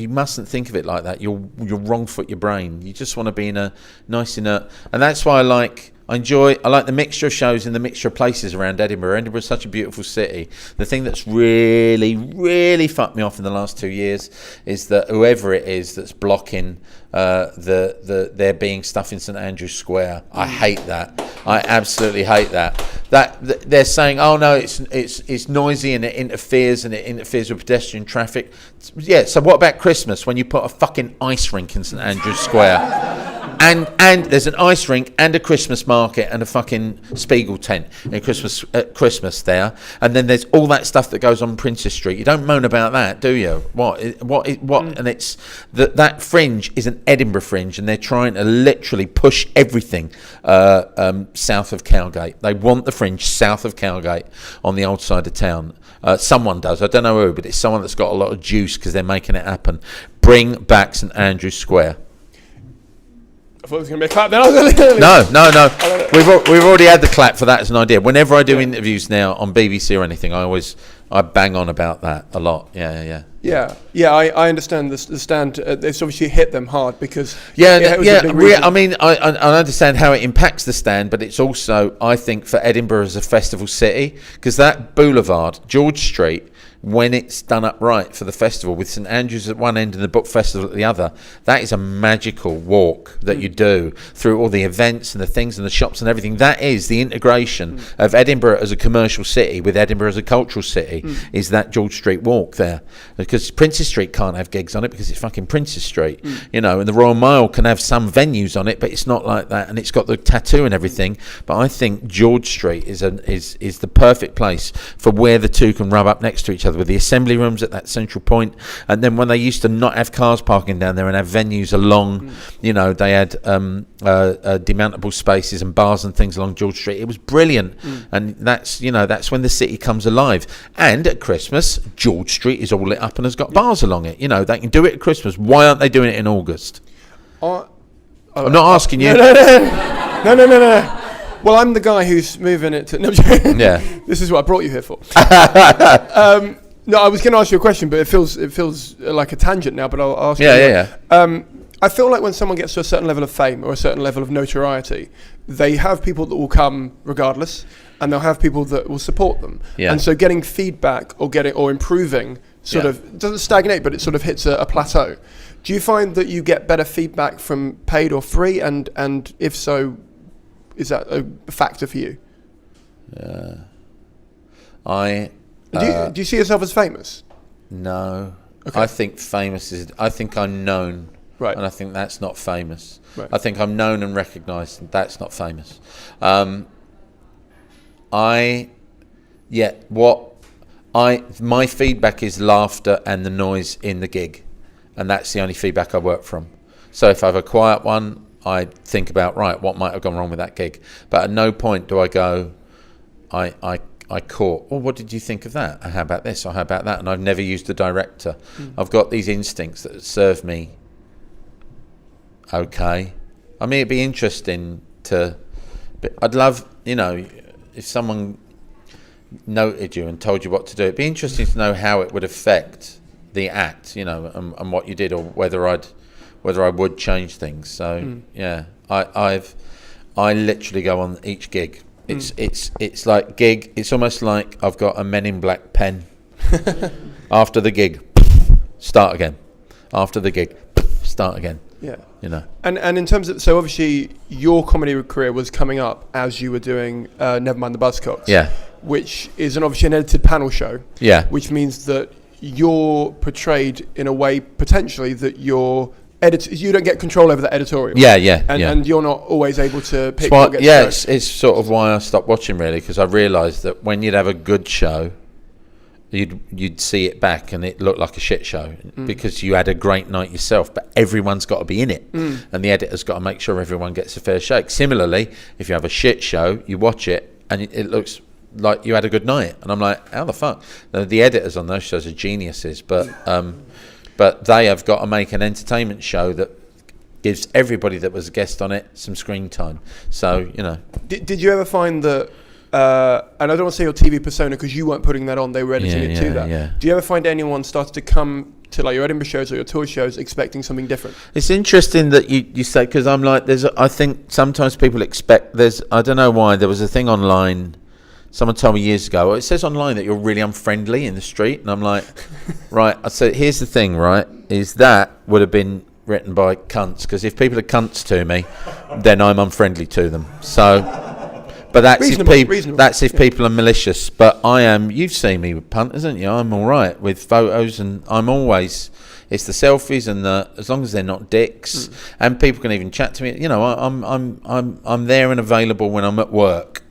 mustn't think of it like that. You'll wrong foot your brain. You just want to be in a nice inert, and that's why I like the mixture of shows in the mixture of places around Edinburgh. Edinburgh is such a beautiful city. The thing that's really, really fucked me off in the last 2 years is that whoever it is that's blocking there being stuff in St Andrew's Square, I hate that. I absolutely hate that. That they're saying, oh no, it's noisy and it interferes with pedestrian traffic. Yeah. So what about Christmas, when you put a fucking ice rink in St Andrew's Square? And there's an ice rink and a Christmas market and a fucking Spiegel tent at Christmas there, and then there's all that stuff that goes on Princess Street. You don't moan about that, do you? What? And it's that Fringe is an Edinburgh Fringe, and they're trying to literally push everything south of Cowgate. They want the Fringe south of Cowgate on the old side of town. Someone does, I don't know who, but it's someone that's got a lot of juice because they're making it happen. Bring back St Andrew's Square. I thought it was going to be a clap then. No. We've already had the clap for that as an idea. Whenever I do interviews now on BBC or anything, I bang on about that a lot. Yeah. I understand the stand. It's obviously hit them hard because I mean, I understand how it impacts the stand, but it's also, I think, for Edinburgh as a festival city, because that boulevard, George Street, when it's done up right for the festival, with St Andrews at one end and the book festival at the other, that is a magical walk that you do through all the events and the things and the shops and everything. That is the integration of Edinburgh as a commercial city with Edinburgh as a cultural city, is that George Street walk there. Because Princess Street can't have gigs on it because it's fucking Princess Street, you know, and the Royal Mile can have some venues on it, but it's not like that, and it's got the tattoo and everything. But I think George Street is the perfect place for where the two can rub up next to each other, with the assembly rooms at that central point. And then when they used to not have cars parking down there and have venues along, you know, they had demountable spaces and bars and things along George Street. It was brilliant. And that's when the city comes alive. And at Christmas, George Street is all lit up and has got bars along it. You know, they can do it at Christmas. Why aren't they doing it in August? I'm not asking you. No. Well, I'm the guy who's moving it to... No, yeah. This is what I brought you here for. No, I was going to ask you a question, but it feels like a tangent now, but I'll ask you. Yeah. I feel like when someone gets to a certain level of fame or a certain level of notoriety, they have people that will come regardless, and they'll have people that will support them. Yeah. And so getting feedback or improving sort of doesn't stagnate, but it sort of hits a plateau. Do you find that you get better feedback from paid or free? And if so, is that a factor for you? Do you see yourself as famous? No. Okay. I think famous is. I think I'm known, Right. and I think that's not famous. Right. I think I'm known and recognised, and that's not famous. My feedback is laughter and the noise in the gig, and that's the only feedback I work from. So if I have a quiet one, I think about, right, what might have gone wrong with that gig. But at no point do I go, I caught, oh, what did you think of that? How about this? Or how about that? And I've never used a director. I've got these instincts that serve me okay. I mean, it'd be interesting to, but I'd love, if someone noted you and told you what to do, it'd be interesting to know how it would affect the act, and what you did, or whether I would change things. So yeah, I literally go on each gig. It's like gig. It's almost like I've got a Men in Black pen. After the gig, start again. After the gig, start again. Yeah. And in terms of, so obviously your comedy career was coming up as you were doing Nevermind The Buzzcocks. Yeah. Which is obviously an edited panel show. Yeah. Which means that you're portrayed in a way potentially that you don't get control over the editorial. Yeah. And you're not always able to pick what gets shown. It's sort of why I stopped watching, really, because I realised that when you'd have a good show, you'd see it back and it looked like a shit show because you had a great night yourself, but everyone's got to be in it, and the editor's got to make sure everyone gets a fair shake. Similarly, if you have a shit show, you watch it and it looks like you had a good night, and I'm like, how the fuck? The editors on those shows are geniuses, but they have got to make an entertainment show that gives everybody that was a guest on it some screen time. So Did you ever find that? And I don't want to say your TV persona because you weren't putting that on; they were editing it to that. Yeah. Do you ever find anyone started to come to like your Edinburgh shows or your tour shows expecting something different? It's interesting that you say, because I'm like, I think sometimes people expect. I don't know why. There was a thing online. Someone told me years ago, it says online that you're really unfriendly in the street. And I'm like, right. I said, here's the thing, right, is that would have been written by cunts. Because if people are cunts to me, then I'm unfriendly to them. So, but that's if people are malicious. But I am, you've seen me with punters, haven't you? I'm all right with photos, and I'm always, it's the selfies and as long as they're not dicks. And people can even chat to me. I'm there and available when I'm at work.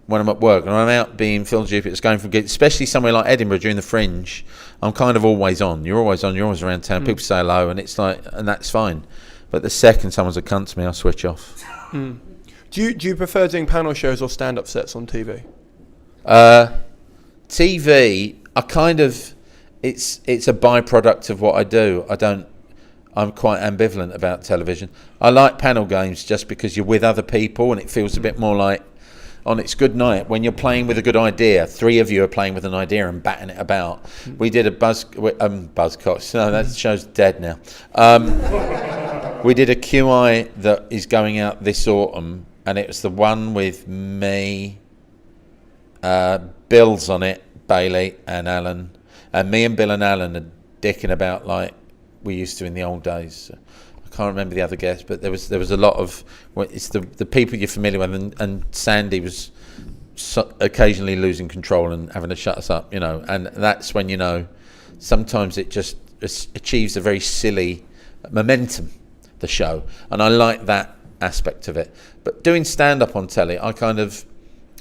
When I'm at work and I'm out being Phill Jupitus, going from gigs, especially somewhere like Edinburgh during the Fringe, I'm kind of always on. You're always on. You're always around town. People say hello, and it's like, and that's fine. But the second someone's a cunt to me, I'll switch off. Do you prefer doing panel shows or stand-up sets on TV? TV, I kind of, it's a byproduct of what I do. I'm quite ambivalent about television. I like panel games just because you're with other people and it feels a bit more like, on its good night, when you're playing with a good idea, three of you are playing with an idea and batting it about. We did a Buzzcocks. No, that show's dead now. We did a QI that is going out this autumn, and it was the one with me, Bill's on it, Bailey and Alan, and me and Bill and Alan are dicking about like we used to in the old days. I can't remember the other guests, but there was a lot of, it's the people you're familiar with, and Sandy was occasionally losing control and having to shut us up, and that's when sometimes it just achieves a very silly momentum, the show, and I like that aspect of it. But doing stand-up on telly, I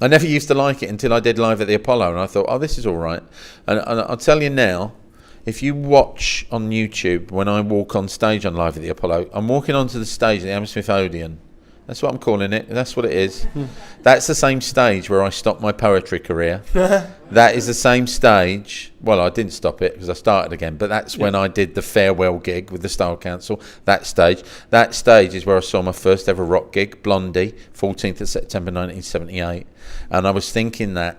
never used to like it until I did Live at the Apollo, and I thought, oh, this is all right. And I'll tell you now, if you watch on YouTube when I walk on stage on Live at the Apollo, I'm walking onto the stage at the Hammersmith Odeon. That's what I'm calling it. That's what it is. That's the same stage where I stopped my poetry career. That is the same stage. Well, I didn't stop it because I started again, but that's when I did the farewell gig with the Style Council. That stage is where I saw my first ever rock gig, Blondie, 14th of September 1978. And I was thinking that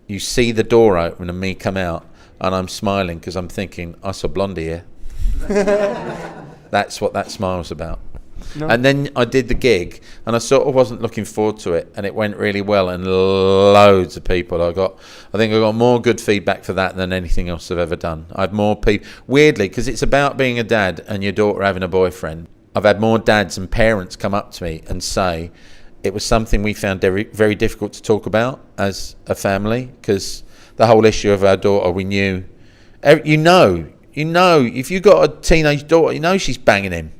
you see the door open and me come out, and I'm smiling because I'm thinking, I saw Blondie here. That's what that smile's about. No. And then I did the gig, and I sort of wasn't looking forward to it, and it went really well, and loads of people. I think I got more good feedback for that than anything else I've ever done. I had more people, weirdly, because it's about being a dad and your daughter having a boyfriend. I've had more dads and parents come up to me and say it was something we found very, very difficult to talk about as a family, because the whole issue of our daughter, we knew, if you got a teenage daughter, you know she's banging him.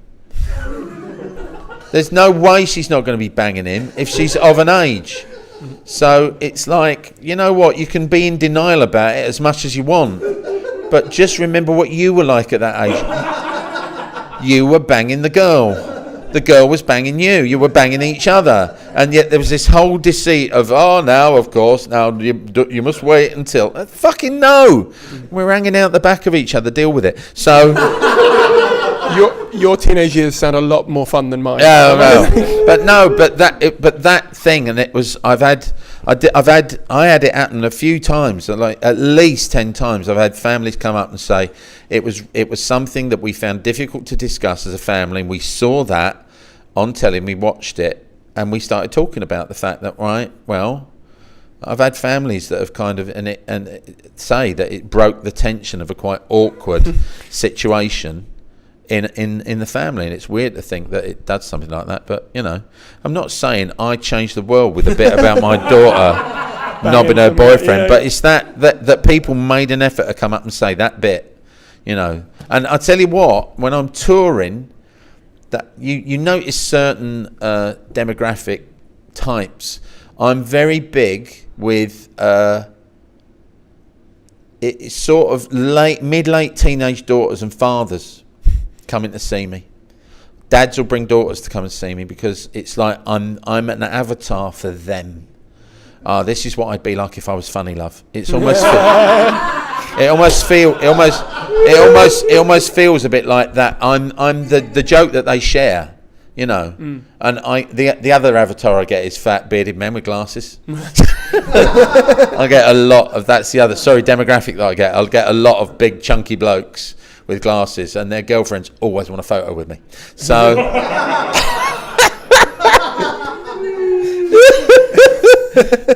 There's no way she's not going to be banging him if she's of an age. So it's like, you know what, you can be in denial about it as much as you want, but just remember what you were like at that age. You were banging the girl. The girl was banging you. You were banging each other. And yet there was this whole deceit of, now, of course, now you must wait until... fucking no! We're hanging out the back of each other. Deal with it. So... Your teenage years sound a lot more fun than mine. Yeah, well, but that thing, and it was, I had it happen a few times, like at least 10 times. I've had families come up and say it was something that we found difficult to discuss as a family, and we saw that on telly, we watched it, and we started talking about the fact that, right, well, I've had families that have kind of say that it broke the tension of a quite awkward situation in the family, and it's weird to think that it does something like that. But I'm not saying I changed the world with a bit about my daughter knobbing her boyfriend, but it's that people made an effort to come up and say that bit, And I tell you what, when I'm touring, that you notice certain demographic types. I'm very big with it's sort of mid-late teenage daughters and fathers coming to see me. Dads will bring daughters to come and see me because it's like I'm an avatar for them. This is what I'd be like if I was funny, love. It's almost it almost feels a bit like that. I'm the joke that they share, And the other avatar I get is fat bearded men with glasses. I get a lot of that's the other demographic that I get. I'll get a lot of big chunky blokes with glasses, and their girlfriends always want a photo with me. So,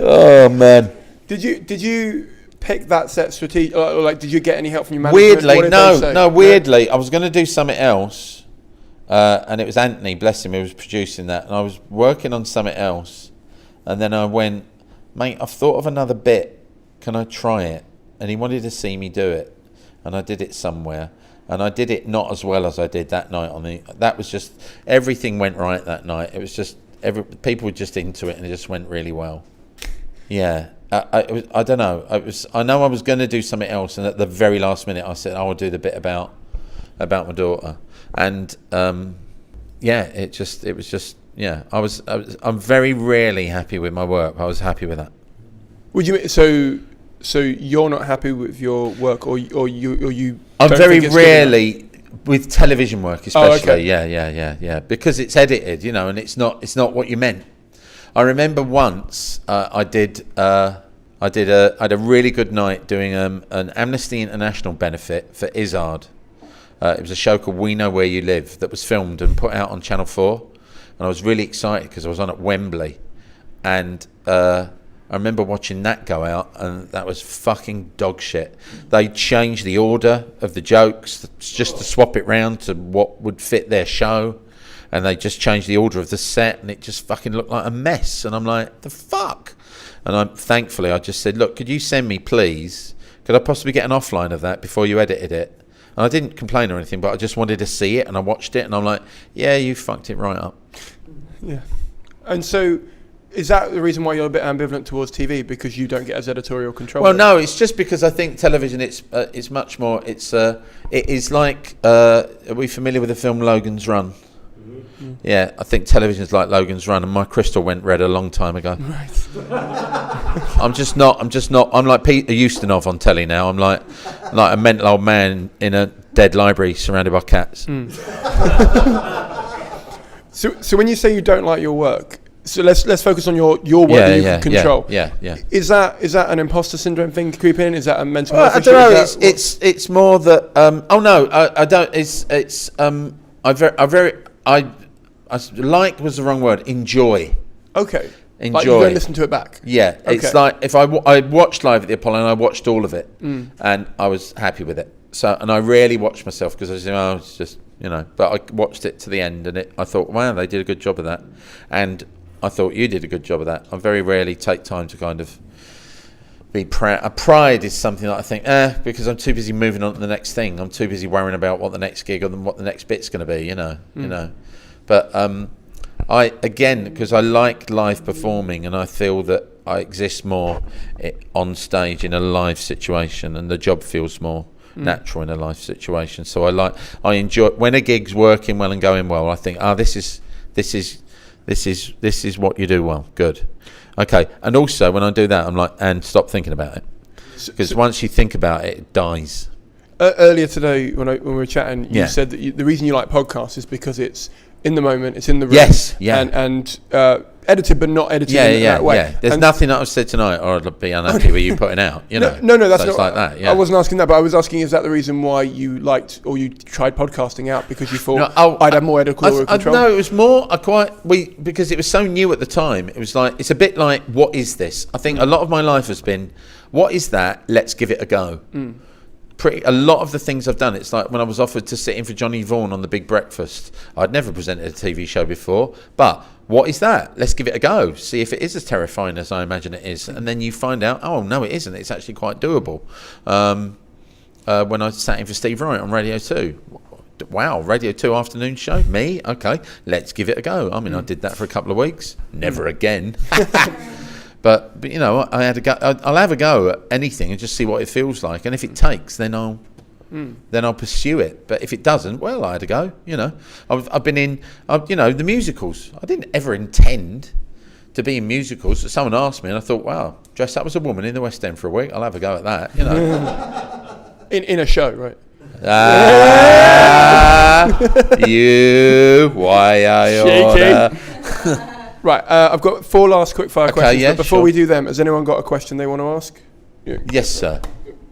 oh man, did you pick that set strategic? Or like, did you get any help from your manager? Weirdly, I was going to do something else, and it was Anthony, bless him, who was producing that, and I was working on something else, and then I went, mate, I've thought of another bit. Can I try it? And he wanted to see me do it, and I did it somewhere. And I did it not as well as I did that night. That was just, everything went right that night. It was just, people were just into it, and it just went really well. Yeah, I don't know. I know I was going to do something else, and at the very last minute, I said I will do the bit about my daughter. And I'm very rarely happy with my work. I was happy with that. Would you so you're not happy with your work, or you? I'm very rarely with television work, especially. Oh, okay. Yeah. Because it's edited, and it's not what you meant. I remember once I had a really good night doing an Amnesty International benefit for Izzard. It was a show called We Know Where You Live that was filmed and put out on Channel 4, and I was really excited because I was on at Wembley, and I remember watching that go out, and that was fucking dog shit. They changed the order of the jokes just to swap it round to what would fit their show, and they just changed the order of the set, and it just fucking looked like a mess. And I'm like, the fuck? And thankfully I just said, look, could you send me, please? Could I possibly get an offline of that before you edited it? And I didn't complain or anything, but I just wanted to see it, and I watched it, and I'm like, yeah, you fucked it right up. Yeah. And so, is that the reason why you're a bit ambivalent towards TV, because you don't get as editorial control? Well, no, it's just because I think television, it's much more. It is like. Are we familiar with the film Logan's Run? Mm-hmm. Yeah, I think television is like Logan's Run, and my crystal went red a long time ago. Right. I'm just not. I'm like Peter Ustinov on telly now. I'm like a mental old man in a dead library surrounded by cats. Mm. So when you say you don't like your work. So let's focus on your work that you can control. Yeah. Is that an imposter syndrome thing to creep in? Is that a mental health issue? I don't know. It's more that. I don't. I like was the wrong word. Enjoy. Okay. Enjoy. Like you go and listen to it back. Yeah. Okay. It's like if I watched Live at the Apollo, and I watched all of it, and I was happy with it. So, and I rarely watched myself because I was, it's just, But I watched it to the end, and I thought, wow, they did a good job of that, and I thought you did a good job of that. I very rarely take time to kind of be proud. Pride is something that I think, because I'm too busy moving on to the next thing. I'm too busy worrying about what the next gig or what the next bit's going to be, you know. But because I like live performing, and I feel that I exist more on stage in a live situation, and the job feels more natural in a live situation. So I enjoy when a gig's working well and going well. I think, this is what you do well. Good. Okay. And also when I do that, I'm like, and stop thinking about it, because once you think about it, it dies. Earlier today, when we were chatting, you said that the reason you like podcasts is because it's in the moment, it's in the room. Yes, yeah. And edited, but not edited in that way. Yeah. There's nothing that I've said tonight or I'd be unhappy with you putting out, you know. No, that's so not. It's like that, yeah. I wasn't asking that, but I was asking, is that the reason why you liked or you tried podcasting out, because you thought I'd have more editorial control? No, it was more, because it was so new at the time, it was like, it's a bit like, what is this? I think a lot of my life has been, what is that? Let's give it a go. A lot of the things I've done, it's like when I was offered to sit in for Johnny Vaughan on The Big Breakfast. I'd never presented a TV show before, but what is that? Let's give it a go. See if it is as terrifying as I imagine it is. And then you find out, oh, no, it isn't. It's actually quite doable. When I sat in for Steve Wright on Radio 2. Wow, Radio 2 afternoon show? Me? Okay, let's give it a go. I mean, I did that for a couple of weeks. Never again. But you know, I had a go. I'll have a go at anything and just see what it feels like. And if it takes, then I'll pursue it. But if it doesn't, well, I had a go. You know, I've been in, the musicals. I didn't ever intend to be in musicals. Someone asked me, and I thought, wow, dress up as a woman in the West End for a week. I'll have a go at that. You know, in a show, right? Why I order. Right, I've got 4 last quick-fire questions. Yeah, but before we do them, has anyone got a question they want to ask? Yeah. Yes, sir.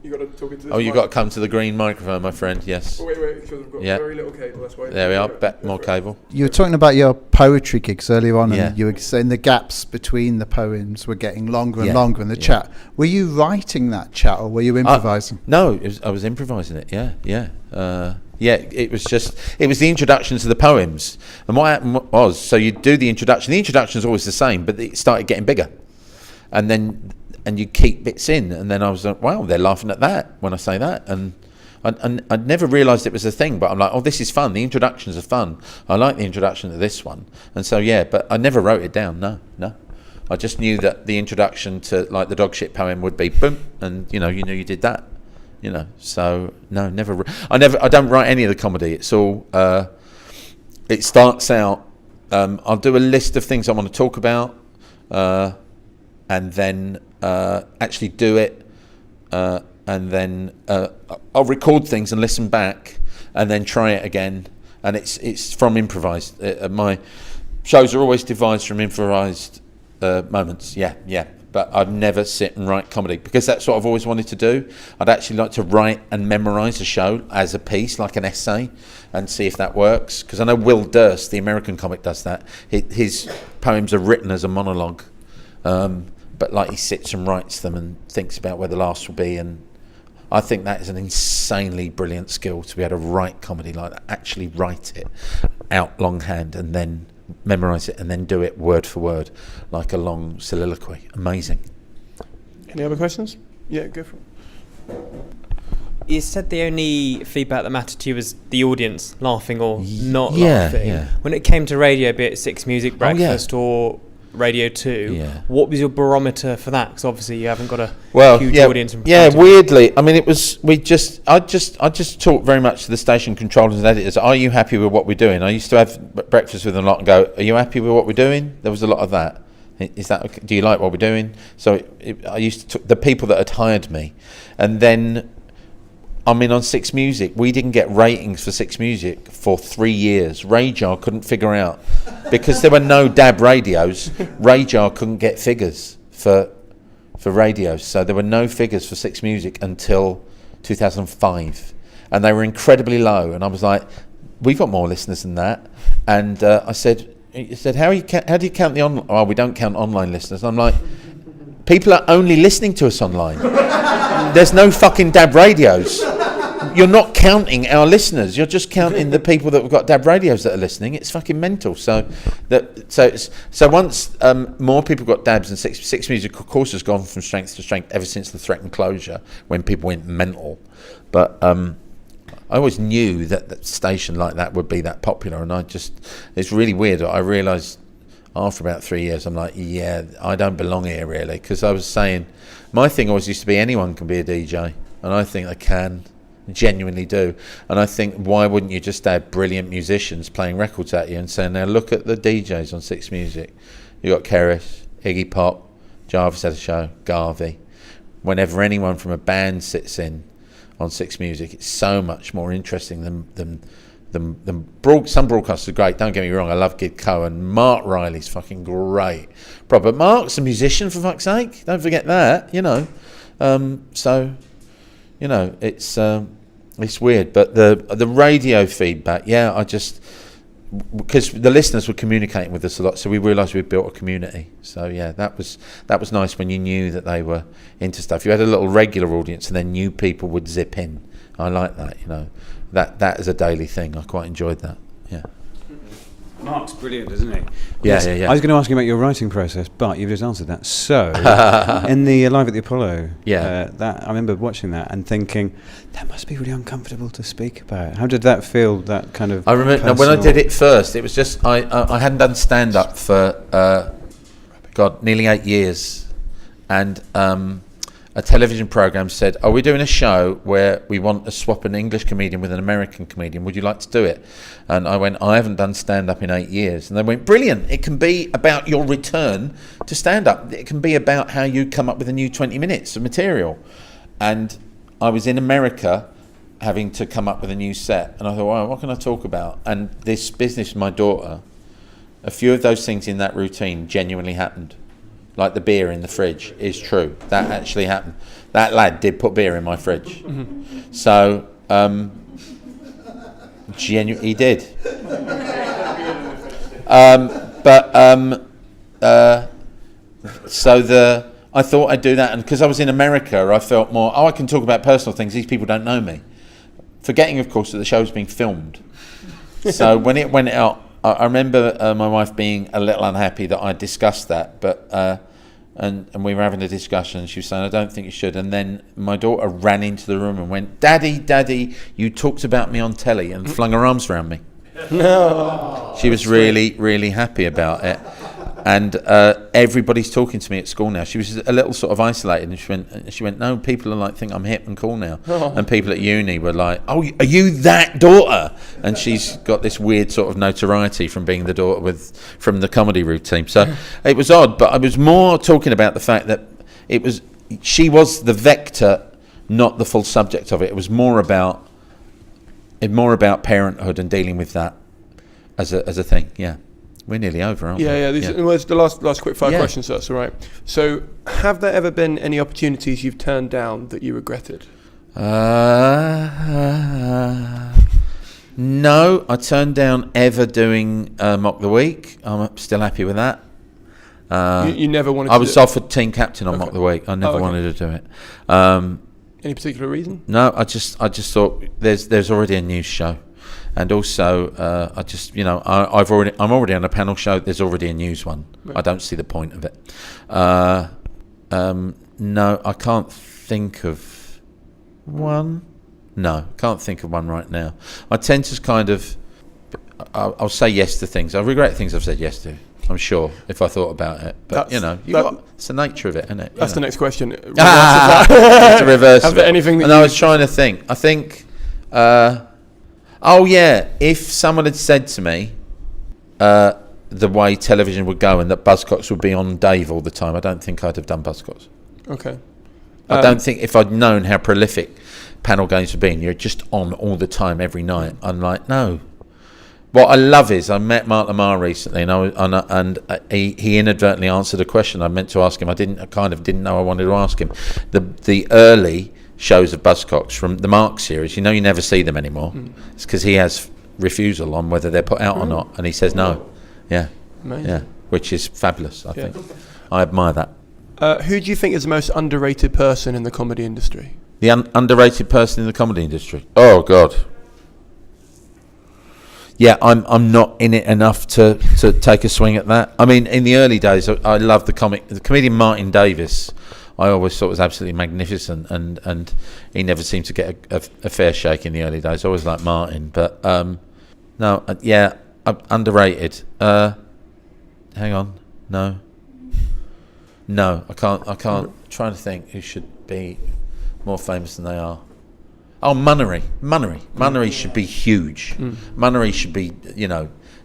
You got to talk into this you've got to come to the green microphone, my friend. Yes. Oh, wait, because I've got very little cable. That's why. There we are. More cable. You were talking about your poetry gigs earlier on, and you were saying the gaps between the poems were getting longer and longer in the chat. Were you writing that chat, or were you improvising? No, I was improvising it. Yeah. It was the introductions to the poems. And what happened was, so you do the introduction. The introduction is always the same, but it started getting bigger. And you keep bits in. And then I was like, wow, they're laughing at that when I say that. And I'd never realised it was a thing, but I'm like, oh, this is fun. The introductions are fun. I like the introduction to this one. And so, but I never wrote it down. No. I just knew that the introduction to, like, the dog shit poem would be boom. And, you knew you did that. So no, never. I don't write any of the comedy. It's all. It starts out. I'll do a list of things I want to talk about, and then actually do it, and then I'll record things and listen back, and then try it again. And it's from improvised. My shows are always devised from improvised moments. Yeah. But I'd never sit and write comedy, because that's what I've always wanted to do. I'd actually like to write and memorise a show as a piece, like an essay, and see if that works. Because I know Will Durst, the American comic, does that. His poems are written as a monologue, but like he sits and writes them and thinks about where the last will be. And I think that is an insanely brilliant skill, to be able to write comedy like that, actually write it out longhand and then memorise it and then do it word for word like a long soliloquy. Amazing. Any other questions? Yeah, go for it. You said the only feedback that mattered to you was the audience laughing or not laughing. Yeah. When it came to radio, be it Six Music Breakfast or Radio 2, what was your barometer for that? Because obviously you haven't got a huge audience. Weirdly, I mean, I just talk very much to the station controllers and editors. Are you happy with what we're doing? I used to have breakfast with them a lot and go, are you happy with what we're doing? There was a lot of that. Is that okay? Do you like what we're doing? So I used to the people that had hired me, and then I mean, on Six Music, we didn't get ratings for Six Music for 3 years. Radar couldn't figure out, because there were no DAB radios, Radar couldn't get figures for radios. So there were no figures for Six Music until 2005. And they were incredibly low. And I was like, we've got more listeners than that. And I said, how do you count the online? Oh, we don't count online listeners. I'm like, people are only listening to us online. There's no fucking DAB radios. you're not counting our listeners. You're just counting the people that have got DAB radios that are listening. It's fucking mental. So once more people got DABs, and Six Music, of course, has gone from strength to strength ever since the threatened closure when people went mental. But I always knew that a station like that would be that popular, and it's really weird. I realised after about 3 years, I'm like, yeah, I don't belong here really, because I was saying, my thing always used to be anyone can be a DJ, and I think they can, genuinely do. And I think, why wouldn't you just have brilliant musicians playing records at you and saying, now look at the DJs on Six Music. You got Keris, Iggy Pop, Jarvis had a show, Garvey. Whenever anyone from a band sits in on Six Music, it's so much more interesting than some broadcasters are great, don't get me wrong. I love Gid Cohen. Mark Riley's fucking great. But Mark's a musician, for fuck's sake. Don't forget that, you know. So, you know, it's weird. But the radio feedback, yeah, because the listeners were communicating with us a lot, so we realised we'd built a community. So yeah, that was nice when you knew that they were into stuff. You had a little regular audience, and then new people would zip in. I like that, you know. That is a daily thing. I quite enjoyed that. Yeah. Mark's brilliant, isn't he? Yeah. I was going to ask you about your writing process, but you've just answered that. So, in the Live at the Apollo, that I remember watching that and thinking, that must be really uncomfortable to speak about. How did that feel? That kind of. I remember when I did it first. It was just I hadn't done stand up for nearly 8 years, and a television program said, "Are we doing a show where we want to swap an English comedian with an American comedian? Would you like to do it?" And I went, "I haven't done stand-up in 8 years." And they went, "Brilliant. It can be about your return to stand-up. It can be about how you come up with a new 20 minutes of material." And I was in America having to come up with a new set. And I thought, well, what can I talk about? And this business with my daughter, a few of those things in that routine genuinely happened. Like the beer in the fridge is true. That actually happened. That lad did put beer in my fridge. Mm-hmm. So, he did. I thought I'd do that, and because I was in America, I felt more, I can talk about personal things. These people don't know me. Forgetting, of course, that the show was being filmed. So when it went out, I remember my wife being a little unhappy that I discussed that, but and we were having a discussion, and she was saying, "I don't think you should." And then my daughter ran into the room and went, "Daddy, you talked about me on telly," and flung her arms around me. No. She was really, really happy about it. And everybody's talking to me at school now. She was a little sort of isolated, and she went, "No, people are like think I'm hip and cool now." Oh. And people at uni were like, "Oh, are you that daughter?" And she's got this weird sort of notoriety from being the daughter from the comedy routine. So it was odd, but I was more talking about the fact that she was the vector, not the full subject of it. It was more about parenthood and dealing with that as a thing. Yeah. We're nearly over, aren't we? Yeah. Well, it's the last quick fire questions, so that's all right. So, have there ever been any opportunities you've turned down that you regretted? No, I turned down ever doing Mock the Week. I'm still happy with that. You never wanted. I was offered team captain on Mock the Week. I never wanted to do it. Any particular reason? No, I just thought there's already a news show. And also, I'm already on a panel show. There's already a news one. Right. I don't see the point of it. No, I can't think of one. No, can't think of one right now. I tend to kind of, I'll say yes to things. I regret things I've said yes to, I'm sure, if I thought about it. But, it's the nature of it, isn't it? That's the next question. It's the reverse of it. Anything I was trying to think. I think... if someone had said to me the way television would go and that Buzzcocks would be on Dave all the time, I don't think I'd have done Buzzcocks. Okay. I don't think if I'd known how prolific panel games would be and you're just on all the time every night, I'm like, no. What I love is I met Mark Lamar recently, and he inadvertently answered a question I meant to ask him. I didn't know I wanted to ask him. The early shows of Buzzcocks from the Mark series, you never see them anymore. It's because he has refusal on whether they're put out or not, and he says no. Yeah. Amazing. Yeah, which is fabulous, I think. I admire that. Who do you think is the most underrated person in the comedy industry? The underrated person in the comedy industry. Oh God. Yeah, I'm not in it enough to take a swing at that. I mean, in the early days, I loved the comedian Martin Davis. I always thought was absolutely magnificent, and he never seemed to get a fair shake in the early days. I always liked Martin, but underrated. Hang on, no, I can't. I'm trying to think who should be more famous than they are. Oh, Munnery should be huge. Munnery should be,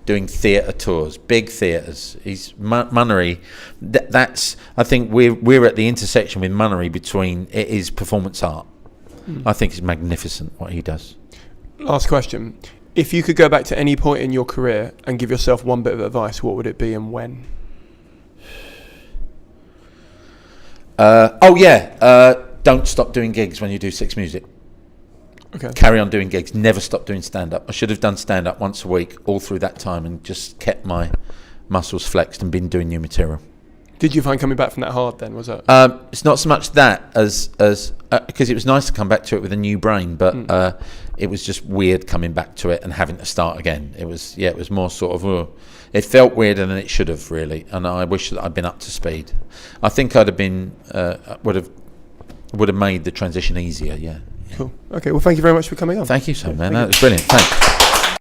doing theatre tours, big theatres. He's Munnery. That's. I think we're at the intersection with Munnery between it is performance art. I think it's magnificent what he does. Last question: if you could go back to any point in your career and give yourself one bit of advice, what would it be and when? Don't stop doing gigs when you do Six Music. Okay. Carry on doing gigs. Never stop doing stand-up. I should have done stand-up once a week all through that time and just kept my muscles flexed and been doing new material. Did you find coming back from that hard then, was it? It's not so much that as because it was nice to come back to it with a new brain, but it was just weird coming back to it and having to start again. It was more sort of, it felt weirder than it should have really, and I wish that I'd been up to speed. I think I'd have been, would have made the transition easier, yeah. Cool. Okay, well, thank you very much for coming on. Thank you so much, man. That was brilliant. Thanks.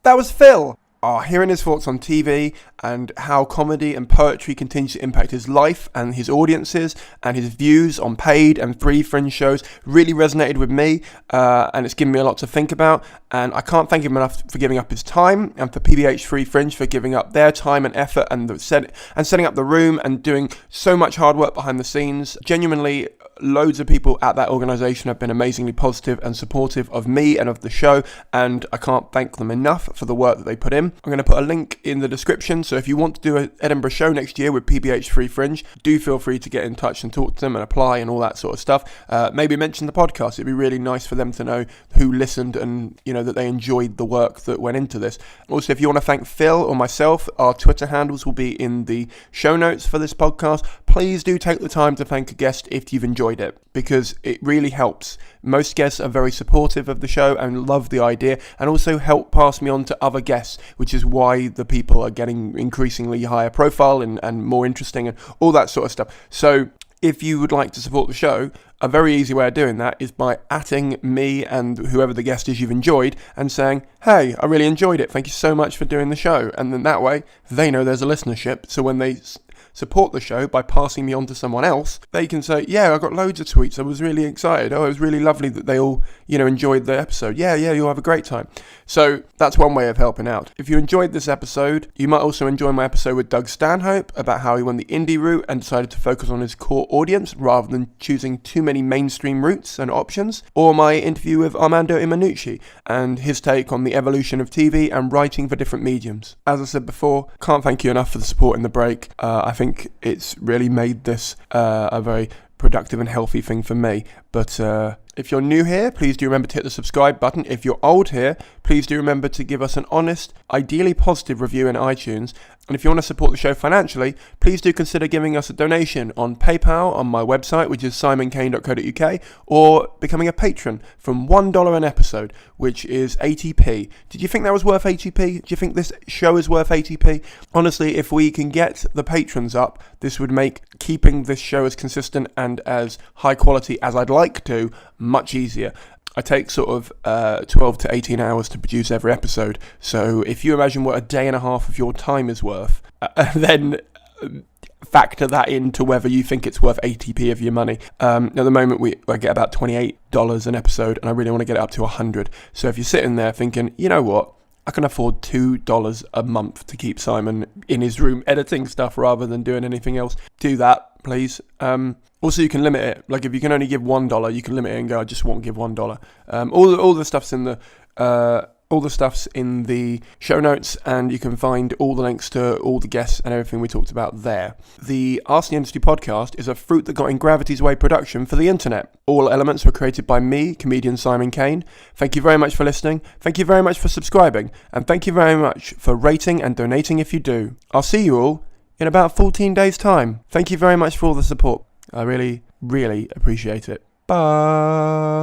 That was Phill. Hearing his thoughts on TV and how comedy and poetry continues to impact his life and his audiences, and his views on paid and free Fringe shows really resonated with me, and it's given me a lot to think about. And I can't thank him enough for giving up his time, and for PBH Free Fringe for giving up their time and effort and setting up the room and doing so much hard work behind the scenes. Genuinely, loads of people at that organisation have been amazingly positive and supportive of me and of the show, and I can't thank them enough for the work that they put in. I'm going to put a link in the description, so if you want to do an Edinburgh show next year with PBH Free Fringe, do feel free to get in touch and talk to them and apply and all that sort of stuff. Maybe mention the podcast. It'd be really nice for them to know who listened and that they enjoyed the work that went into this. Also, if you want to thank Phill or myself, our Twitter handles will be in the show notes for this podcast. Please do take the time to thank a guest if you've enjoyed it, because it really helps. Most guests are very supportive of the show and love the idea, and also help pass me on to other guests, which is why the people are getting increasingly higher profile and more interesting and all that sort of stuff. So if you would like to support the show, a very easy way of doing that is by @ing me and whoever the guest is you've enjoyed and saying, hey, I really enjoyed it, thank you so much for doing the show. And then that way they know there's a listenership, so when they support the show by passing me on to someone else, they can say, yeah, I got loads of tweets, I was really excited, oh, it was really lovely that they all enjoyed the episode, yeah, you'll have a great time. So that's one way of helping out. If you enjoyed this episode, you might also enjoy my episode with Doug Stanhope about how he went the indie route and decided to focus on his core audience rather than choosing too many mainstream routes and options, or my interview with Armando Iannucci and his take on the evolution of TV and writing for different mediums. As I said before, can't thank you enough for the support in the break. I think it's really made this a very productive and healthy thing for me. But if you're new here, please do remember to hit the subscribe button. If you're old here, please do remember to give us an honest, ideally positive review in iTunes. And if you want to support the show financially, please do consider giving us a donation on PayPal on my website, which is simoncaine.co.uk, or becoming a patron from $1 an episode, which is 80p. Did you think that was worth 80p? Do you think this show is worth 80p? Honestly, if we can get the patrons up, this would make keeping this show as consistent and as high quality as I'd like to much easier. I take sort of 12 to 18 hours to produce every episode, so if you imagine what a day and a half of your time is worth, then factor that into whether you think it's worth 80p of your money. At the moment I get about $28 an episode, and I really want to get it up to 100. So if you're sitting there thinking, you know what, I can afford $2 a month to keep Simon in his room editing stuff rather than doing anything else, do that, please. Also, you can limit it. Like, if you can only give $1, you can limit it and go, I just won't give $1. All the stuff's in the show notes, and you can find all the links to all the guests and everything we talked about there. The Ask the Industry podcast is a Fruit That Got in Gravity's Way production for the internet. All elements were created by me, comedian Simon Caine. Thank you very much for listening. Thank you very much for subscribing. And thank you very much for rating and donating if you do. I'll see you all in about 14 days' time. Thank you very much for all the support. I really, really appreciate it. Bye. Bye.